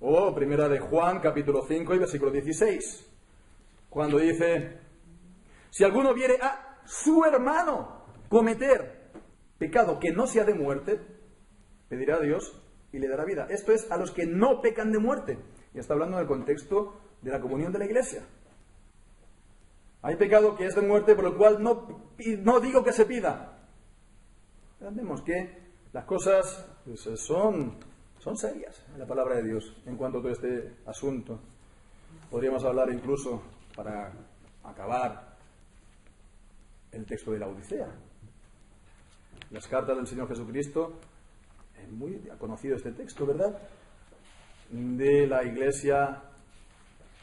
O primera de Juan, capítulo 5 y versículo 16, cuando dice: si alguno viere a su hermano cometer pecado que no sea de muerte, pedirá a Dios y le dará vida. Esto es a los que no pecan de muerte. Y está hablando en el contexto de la comunión de la Iglesia. Hay pecado que es de muerte, por el cual no digo que se pida. Vemos que las cosas pues, son serias en la palabra de Dios en cuanto a todo este asunto. Podríamos hablar incluso, para acabar, el texto de la Odisea. Las cartas del Señor Jesucristo, es muy conocido este texto, ¿verdad? De la iglesia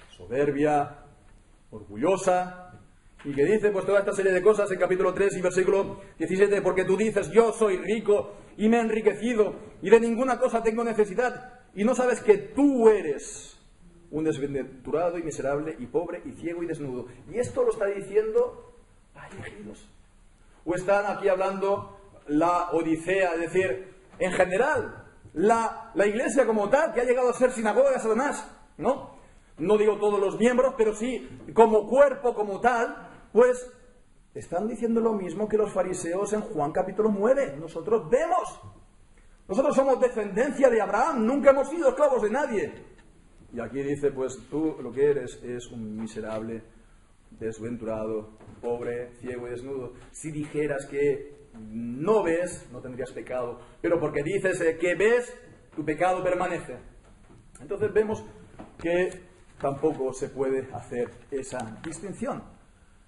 soberbia, orgullosa, y que dice pues toda esta serie de cosas en capítulo 3 y versículo 17, porque tú dices, yo soy rico y me he enriquecido y de ninguna cosa tengo necesidad, y no sabes que tú eres un desventurado y miserable y pobre y ciego y desnudo. Y esto lo está diciendo a elegidos. O están aquí hablando la Odisea, es decir, en general, la iglesia como tal, que ha llegado a ser sinagoga de Satanás, ¿no? No digo todos los miembros, pero sí como cuerpo, como tal, pues están diciendo lo mismo que los fariseos en Juan capítulo 9. Nosotros somos descendencia de Abraham, nunca hemos sido esclavos de nadie. Y aquí dice, pues tú lo que eres es un miserable, desventurado, pobre, ciego y desnudo. Si dijeras que no ves, no tendrías pecado, pero porque dices que ves, tu pecado permanece. Entonces vemos que tampoco se puede hacer esa distinción.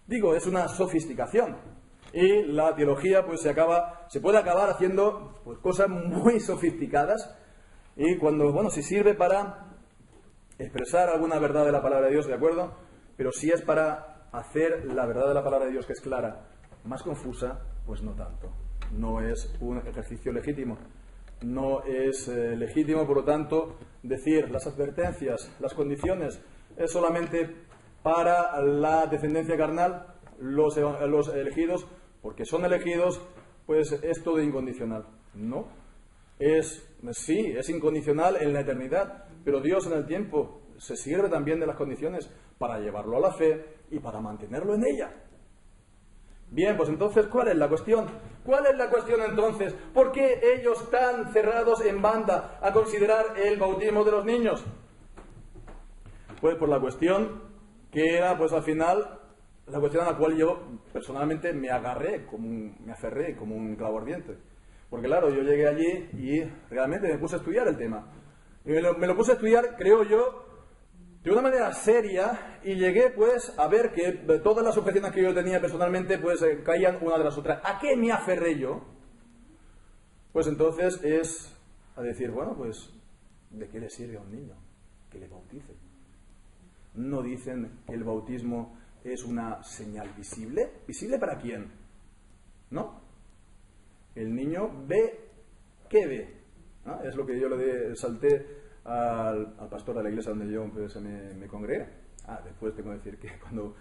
Digo, es una sofisticación. Y la teología pues se puede acabar haciendo pues, cosas muy sofisticadas, y cuando, si sirve para expresar alguna verdad de la palabra de Dios, de acuerdo, pero si es para hacer la verdad de la palabra de Dios, que es clara, más confusa, pues no tanto. No es un ejercicio legítimo. No es legítimo, por lo tanto, decir las advertencias, las condiciones, es solamente para la descendencia carnal, los elegidos, porque son elegidos, pues es todo incondicional. No. Sí, es incondicional en la eternidad, pero Dios en el tiempo se sirve también de las condiciones para llevarlo a la fe y para mantenerlo en ella. Bien, pues entonces, ¿cuál es la cuestión? ¿Cuál es la cuestión entonces? ¿Por qué ellos están cerrados en banda a considerar el bautismo de los niños? Pues por la cuestión que era, pues al final, la cuestión a la cual yo personalmente me aferré como un clavo ardiente. Porque claro, yo llegué allí y realmente me puse a estudiar el tema. Y me lo puse a estudiar, creo yo, de una manera seria, y llegué pues a ver que todas las objeciones que yo tenía personalmente pues caían una de las otras. ¿A qué me aferré yo? Pues entonces es a decir, bueno, pues ¿de qué le sirve a un niño que le bautice? ¿No dicen que el bautismo es una señal visible? ¿Visible para quién? ¿No? El niño ve, ¿qué ve? ¿Ah? Es lo que yo le salté al pastor de la iglesia donde yo pues, me congregué. Después tengo que decir que cuando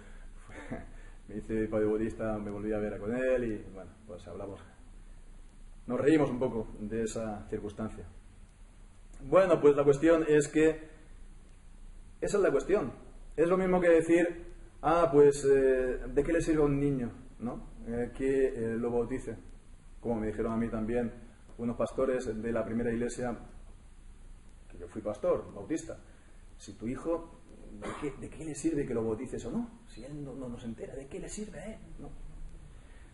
me hice padre bautista me volví a ver con él y bueno, pues hablamos. Nos reímos un poco de esa circunstancia. Bueno, pues la cuestión es que esa es la cuestión. Es lo mismo que decir, ¿de qué le sirve a un niño, ¿no? Que lo bautice? Como me dijeron a mí también unos pastores de la primera iglesia, que yo fui pastor, bautista. Si tu hijo, ¿de qué le sirve que lo bautices o no? Si él no se entera, ¿de qué le sirve? ¿No?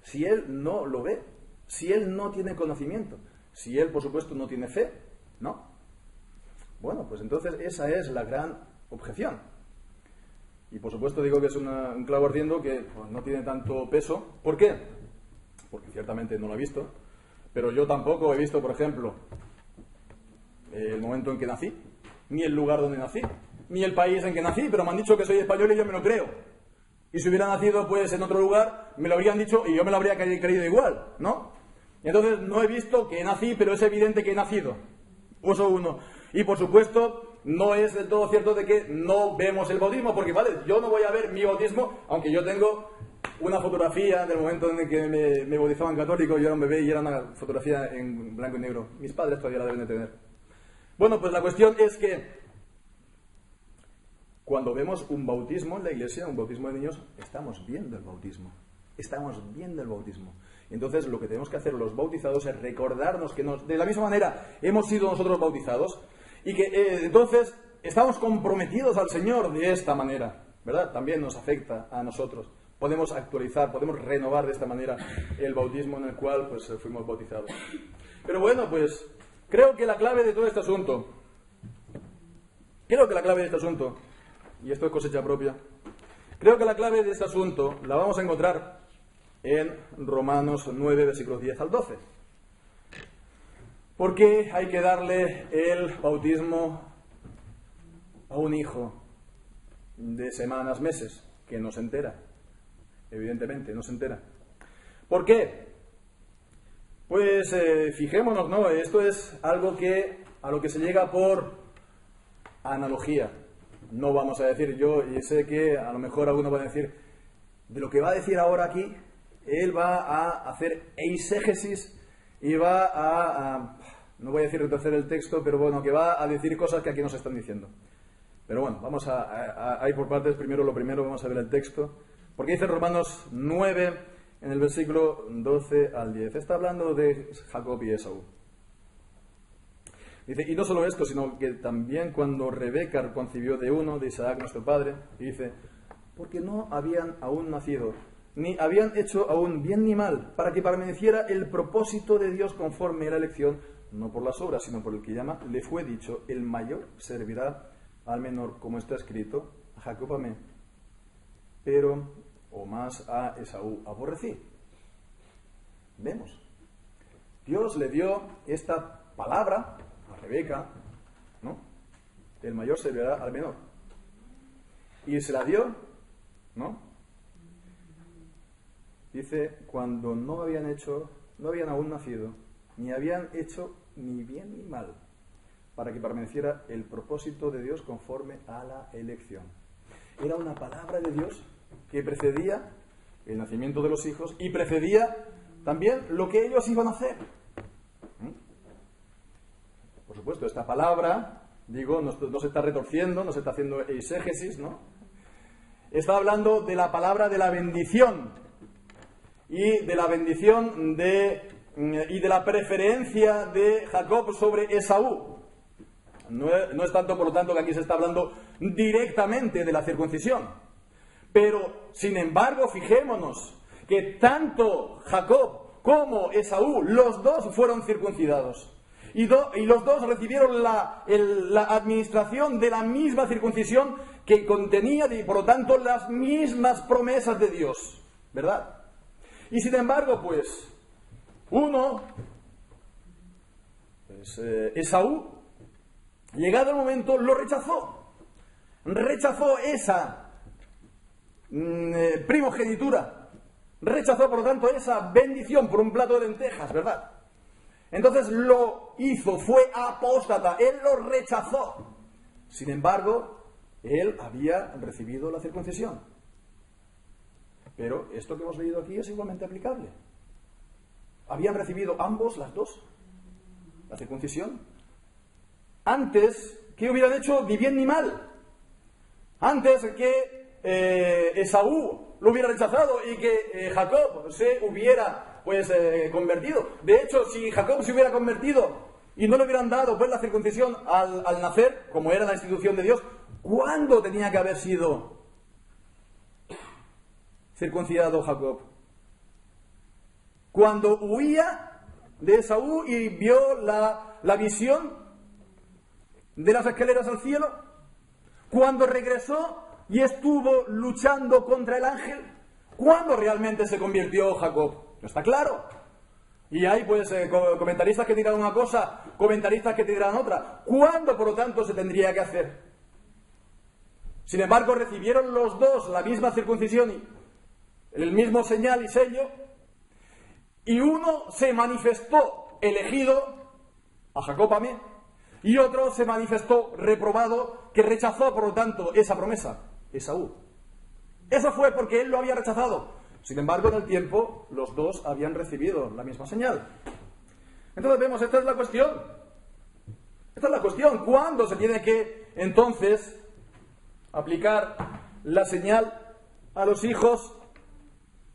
Si él no lo ve, si él no tiene conocimiento, si él, por supuesto, no tiene fe, ¿no? Bueno, pues entonces esa es la gran objeción. Y por supuesto digo que es un clavo ardiendo que pues, no tiene tanto peso. ¿Por qué? Porque ciertamente no lo he visto, pero yo tampoco he visto, por ejemplo, el momento en que nací, ni el lugar donde nací, ni el país en que nací, pero me han dicho que soy español y yo me lo creo. Y si hubiera nacido pues en otro lugar, me lo habrían dicho y yo me lo habría creído igual, ¿no? Y entonces no he visto que nací, pero es evidente que he nacido. Eso uno. Y por supuesto, no es del todo cierto de que no vemos el bautismo, porque vale, yo no voy a ver mi bautismo, aunque yo tengo una fotografía del momento en el que me bautizaban católico, yo era un bebé y era una fotografía en blanco y negro. Mis padres todavía la deben de tener. Bueno, pues la cuestión es que cuando vemos un bautismo en la iglesia, un bautismo de niños, estamos viendo el bautismo. Estamos viendo el bautismo. Entonces lo que tenemos que hacer los bautizados es recordarnos que de la misma manera hemos sido nosotros bautizados y que entonces estamos comprometidos al Señor de esta manera, ¿verdad? También nos afecta a nosotros. podemos actualizar, podemos renovar de esta manera el bautismo en el cual pues fuimos bautizados. Pero bueno, pues creo que la clave de todo este asunto, y esto es cosecha propia, creo que la clave de este asunto la vamos a encontrar en Romanos 9, versículos 10 al 12. ¿Por qué hay que darle el bautismo a un hijo de semanas, meses, que no se entera? Evidentemente, no se entera. ¿Por qué? Pues fijémonos, ¿no? Esto es algo a lo que se llega por analogía. No vamos a decir yo, y sé que a lo mejor alguno va a decir, de lo que va a decir ahora aquí, él va a hacer eisegesis y va no voy a decir retorcer el texto, pero bueno, que va a decir cosas que aquí nos están diciendo. Pero bueno, vamos a ir por partes. Primero vamos a ver el texto. Porque dice Romanos 9, en el versículo 12 al 10. Está hablando de Jacob y Esaú. Dice, y no solo esto, sino que también cuando Rebeca concibió de uno, de Isaac nuestro padre, y dice, porque no habían aún nacido, ni habían hecho aún bien ni mal, para que permaneciera el propósito de Dios conforme a la elección, no por las obras, sino por el que llama, le fue dicho, el mayor servirá al menor, como está escrito, a Jacob amé, pero, o más a Esaú aborrecí. Vemos. Dios le dio esta palabra a Rebeca, ¿no? El mayor servirá al menor. Y se la dio, ¿no? Dice, cuando no habían aún nacido, ni habían hecho ni bien ni mal, para que permaneciera el propósito de Dios conforme a la elección. Era una palabra de Dios que precedía el nacimiento de los hijos y precedía también lo que ellos iban a hacer. Por supuesto, esta palabra, digo, no se está retorciendo, no se está haciendo eisegesis, ¿no? Está hablando de la palabra de la bendición y de la bendición y de la preferencia de Jacob sobre Esaú. No es tanto, por lo tanto, que aquí se está hablando directamente de la circuncisión. Pero, sin embargo, fijémonos que tanto Jacob como Esaú, los dos fueron circuncidados. Y los dos recibieron la administración de la misma circuncisión que contenía, y por lo tanto, las mismas promesas de Dios. ¿Verdad? Y sin embargo, pues, Esaú, llegado el momento, lo rechazó. Rechazó esa primogenitura. Rechazó, por lo tanto, esa bendición por un plato de lentejas, ¿verdad? Entonces lo hizo, fue apóstata, él lo rechazó. Sin embargo, él había recibido la circuncisión. Pero esto que hemos leído aquí es igualmente aplicable. Habían recibido ambos, las dos, la circuncisión. Antes, ¿qué hubieran hecho? Ni bien ni mal. Antes que Esaú lo hubiera rechazado y que Jacob se hubiera convertido. De hecho, si Jacob se hubiera convertido y no le hubieran dado pues la circuncisión al nacer, como era la institución de Dios, ¿cuándo tenía que haber sido circuncidado Jacob? Cuando huía de Esaú y vio la visión de las escaleras al cielo, cuando regresó y estuvo luchando contra el ángel, ¿cuándo realmente se convirtió Jacob? No está claro. Y hay comentaristas que dirán una cosa, comentaristas que te dirán otra. ¿Cuándo, por lo tanto, se tendría que hacer? Sin embargo, recibieron los dos la misma circuncisión y el mismo señal y sello, y uno se manifestó elegido, a Jacob amé, y otro se manifestó reprobado, que rechazó, por lo tanto, esa promesa, Esaú. Eso fue porque él lo había rechazado. Sin embargo, en el tiempo, los dos habían recibido la misma señal. Entonces vemos, esta es la cuestión. Esta es la cuestión. ¿Cuándo se tiene que, entonces, aplicar la señal a los hijos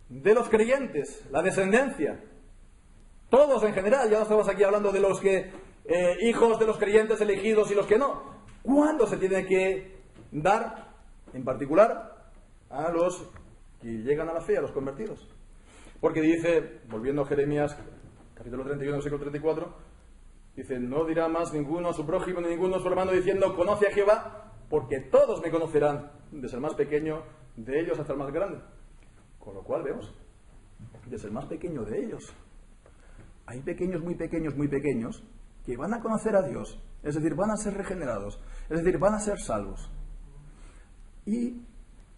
de los creyentes, la descendencia? Todos en general, ya no estamos aquí hablando de los hijos de los creyentes elegidos y los que no. ¿Cuándo se tiene que dar, en particular, a los que llegan a la fe, a los convertidos. Porque dice, volviendo a Jeremías, capítulo 31, versículo 34, dice, no dirá más ninguno a su prójimo ni ninguno a su hermano diciendo, conoce a Jehová, porque todos me conocerán, desde el más pequeño de ellos hasta el más grande. Con lo cual vemos, desde el más pequeño de ellos, hay pequeños, muy pequeños, que van a conocer a Dios, es decir, van a ser regenerados, es decir, van a ser salvos. Y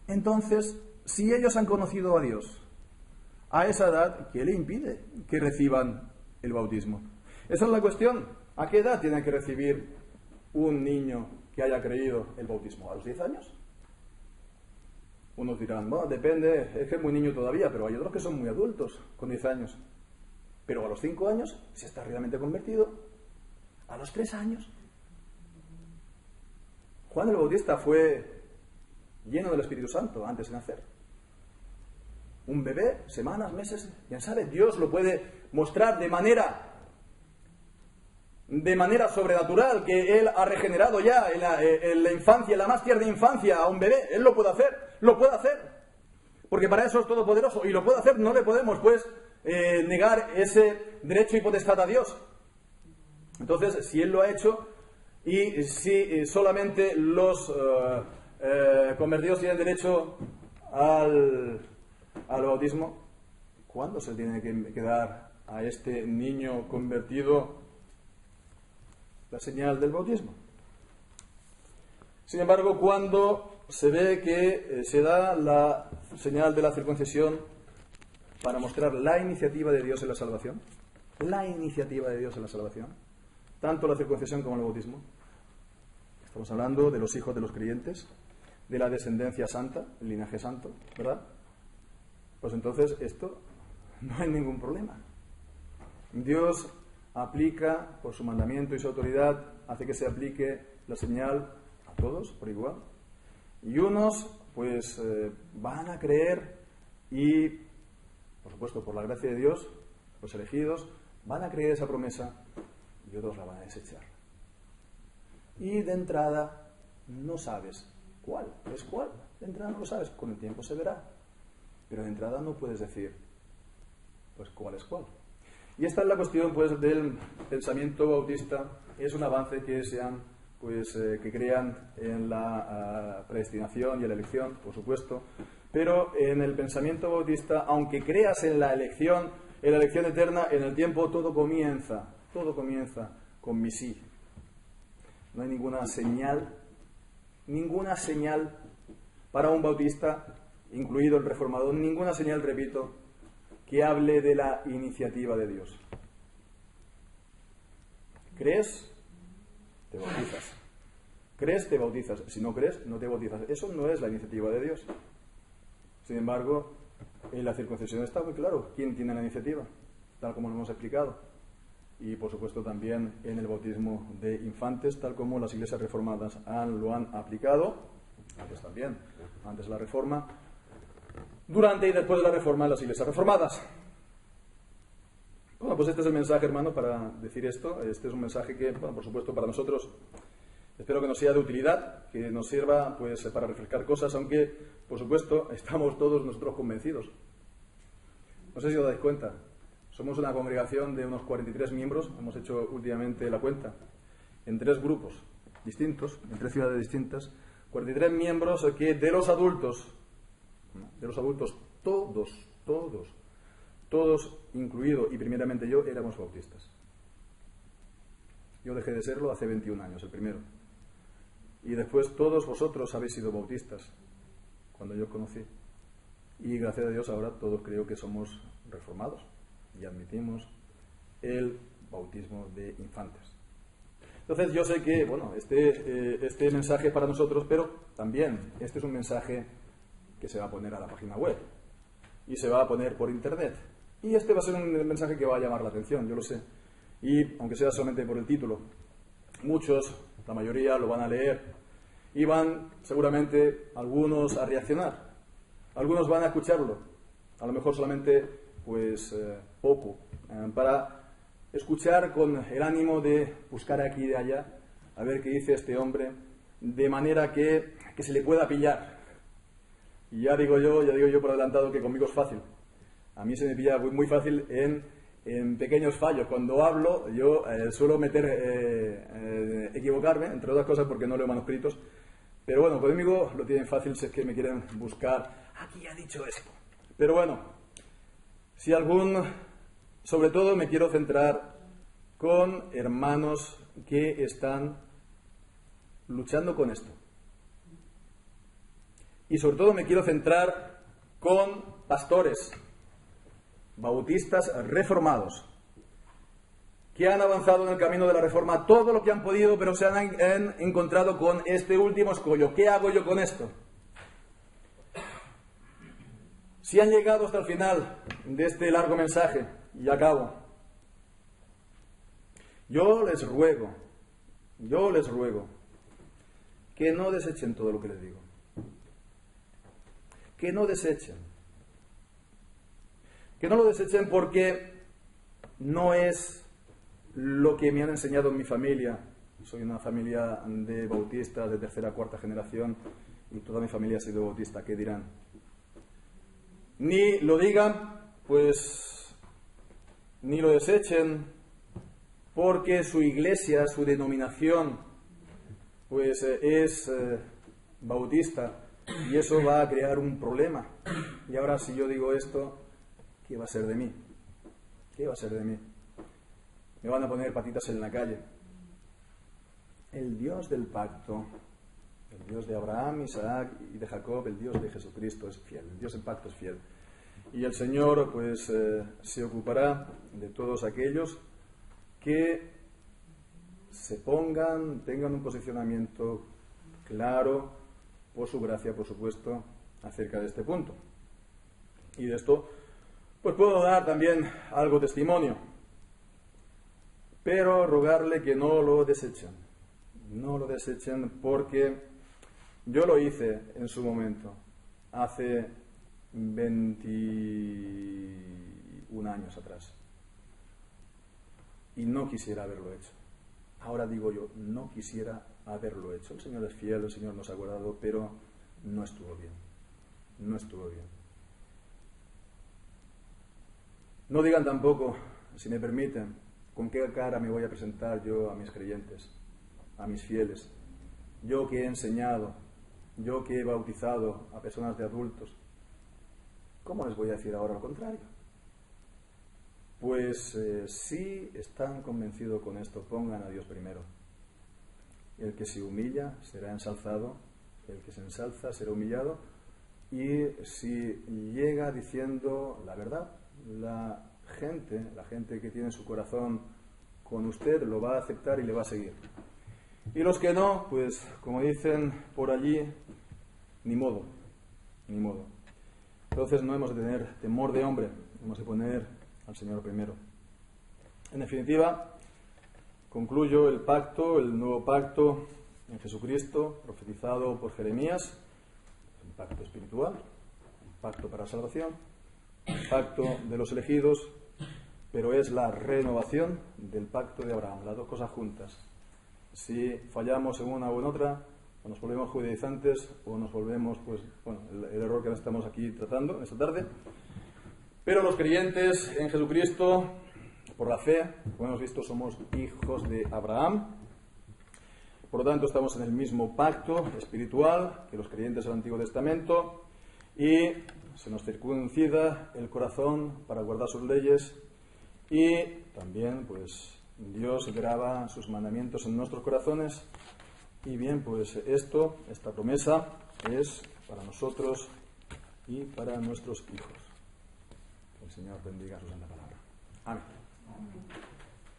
entonces, si ellos han conocido a Dios a esa edad, ¿qué le impide que reciban el bautismo? Esa es la cuestión. ¿A qué edad tiene que recibir un niño que haya creído el bautismo? ¿A los 10 años? Unos dirán, bueno, depende, es que es muy niño todavía, pero hay otros que son muy adultos, con 10 años. Pero a los 5 años, si está realmente convertido, a los 3 años. Juan el Bautista fue lleno del Espíritu Santo antes de nacer. Un bebé, semanas, meses, quién sabe, Dios lo puede mostrar de manera sobrenatural, que Él ha regenerado ya en la infancia, en la más tierna infancia a un bebé. Él lo puede hacer, porque para eso es todopoderoso, y lo puede hacer. No le podemos, pues, negar ese derecho y potestad a Dios. Entonces, si Él lo ha hecho, y si solamente los convertidos tienen derecho al bautismo, ¿cuándo se tiene que dar a este niño convertido la señal del bautismo? Sin embargo, cuando se ve que se da la señal de la circuncisión para mostrar la iniciativa de Dios en la salvación, tanto la circuncisión como el bautismo, estamos hablando de los hijos de los creyentes, de la descendencia santa, el linaje santo, ¿verdad? Pues entonces esto no hay ningún problema. Dios aplica por su mandamiento y su autoridad, hace que se aplique la señal a todos por igual. Y unos pues van a creer y, por supuesto, por la gracia de Dios, los elegidos van a creer esa promesa y otros la van a desechar. Y de entrada no sabes cuál es cuál. De entrada no lo sabes, con el tiempo se verá. Pero de entrada no puedes decir, pues, cuál es cuál. Y esta es la cuestión, pues, del pensamiento bautista. Es un avance que sean, pues, que crean en la predestinación y en la elección, por supuesto. Pero en el pensamiento bautista, aunque creas en la elección eterna, en el tiempo todo comienza con mi sí. No hay ninguna señal para un bautista, incluido el reformador, ninguna señal, repito, que hable de la iniciativa de Dios. ¿Crees? Te bautizas. ¿Crees? Te bautizas. Si no crees, no te bautizas. Eso no es la iniciativa de Dios. Sin embargo, en la circuncisión está muy claro quién tiene la iniciativa, tal como lo hemos explicado. Y, por supuesto, también en el bautismo de infantes, tal como las iglesias reformadas lo han aplicado, antes de la Reforma, durante y después de la Reforma en las iglesias reformadas. Bueno, pues este es el mensaje, hermano, para decir esto. Este es un mensaje que, bueno, por supuesto, para nosotros espero que nos sea de utilidad, que nos sirva, pues, para refrescar cosas, aunque, por supuesto, estamos todos nosotros convencidos. No sé si os dais cuenta, somos una congregación de unos 43 miembros, hemos hecho últimamente la cuenta, en 3 grupos distintos, en 3 ciudades distintas, 43 miembros que de los adultos, todos, incluido y primeramente yo, éramos bautistas. Yo dejé de serlo hace 21 años, el primero. Y después todos vosotros habéis sido bautistas cuando yo os conocí. Y gracias a Dios ahora todos creo que somos reformados y admitimos el bautismo de infantes. Entonces yo sé que, bueno, este mensaje es para nosotros, pero también este es un mensaje que se va a poner a la página web y se va a poner por internet. Y este va a ser un mensaje que va a llamar la atención, yo lo sé. Y aunque sea solamente por el título, muchos, la mayoría, lo van a leer y van seguramente algunos a reaccionar. Algunos van a escucharlo, a lo mejor solamente pues poco, para escuchar con el ánimo de buscar aquí y de allá, a ver qué dice este hombre, de manera que se le pueda pillar. Y ya digo yo por adelantado que conmigo es fácil. A mí se me pilla muy fácil en pequeños fallos. Cuando hablo, yo suelo equivocarme, entre otras cosas porque no leo manuscritos. Pero bueno, conmigo lo tienen fácil si es que me quieren buscar. Aquí ha dicho esto. Pero bueno, sobre todo me quiero centrar con hermanos que están luchando con esto. Y sobre todo me quiero centrar con pastores bautistas reformados que han avanzado en el camino de la reforma todo lo que han podido, pero se han encontrado con este último escollo. ¿Qué hago yo con esto? Si han llegado hasta el final de este largo mensaje, y acabo, yo les ruego que no desechen todo lo que les digo. Que no desechen. Que no lo desechen porque no es lo que me han enseñado en mi familia. Soy una familia de bautistas de tercera, cuarta generación y toda mi familia ha sido bautista. ¿Qué dirán? Ni lo digan, pues, ni lo desechen porque su iglesia, su denominación, pues es bautista y eso va a crear un problema. Y ahora si yo digo esto, ¿qué va a ser de mí? ¿Qué va a ser de mí? Me van a poner patitas en la calle. El Dios del pacto, el Dios de Abraham, Isaac y de Jacob, el Dios de Jesucristo es fiel. El Dios del pacto es fiel. Y el Señor, pues, se ocupará de todos aquellos que se tengan un posicionamiento claro, por su gracia, por supuesto, acerca de este punto. Y de esto, pues puedo dar también algo testimonio, pero rogarle que no lo desechen. No lo desechen porque yo lo hice en su momento, hace 21 años atrás. Y no quisiera haberlo hecho. Ahora digo yo, no quisiera haberlo hecho. El Señor es fiel, el Señor nos ha guardado, pero no estuvo bien. No estuvo bien. No digan tampoco, si me permiten, con qué cara me voy a presentar yo a mis creyentes, a mis fieles. Yo que he enseñado, yo que he bautizado a personas de adultos, ¿cómo les voy a decir ahora lo contrario? Pues si están convencidos con esto, pongan a Dios primero. El que se humilla será ensalzado, el que se ensalza será humillado, y si llega diciendo la verdad, la gente que tiene su corazón con usted lo va a aceptar y le va a seguir. Y los que no, pues como dicen por allí, ni modo, ni modo. Entonces no hemos de tener temor de hombre, hemos de poner al Señor primero. En definitiva, concluyo el nuevo pacto en Jesucristo, profetizado por Jeremías, un pacto espiritual, un pacto para la salvación, un pacto de los elegidos, pero es la renovación del pacto de Abraham, las dos cosas juntas. Si fallamos en una o en otra, o nos volvemos judaizantes, o nos volvemos, pues, bueno, el error que ahora estamos aquí tratando esta tarde. Pero los creyentes en Jesucristo, por la fe, como hemos visto, somos hijos de Abraham. Por lo tanto, estamos en el mismo pacto espiritual que los creyentes del Antiguo Testamento y se nos circuncida el corazón para guardar sus leyes y también, pues, Dios graba sus mandamientos en nuestros corazones. Y bien, pues esta promesa es para nosotros y para nuestros hijos. Que el Señor bendiga su santa palabra. Amén.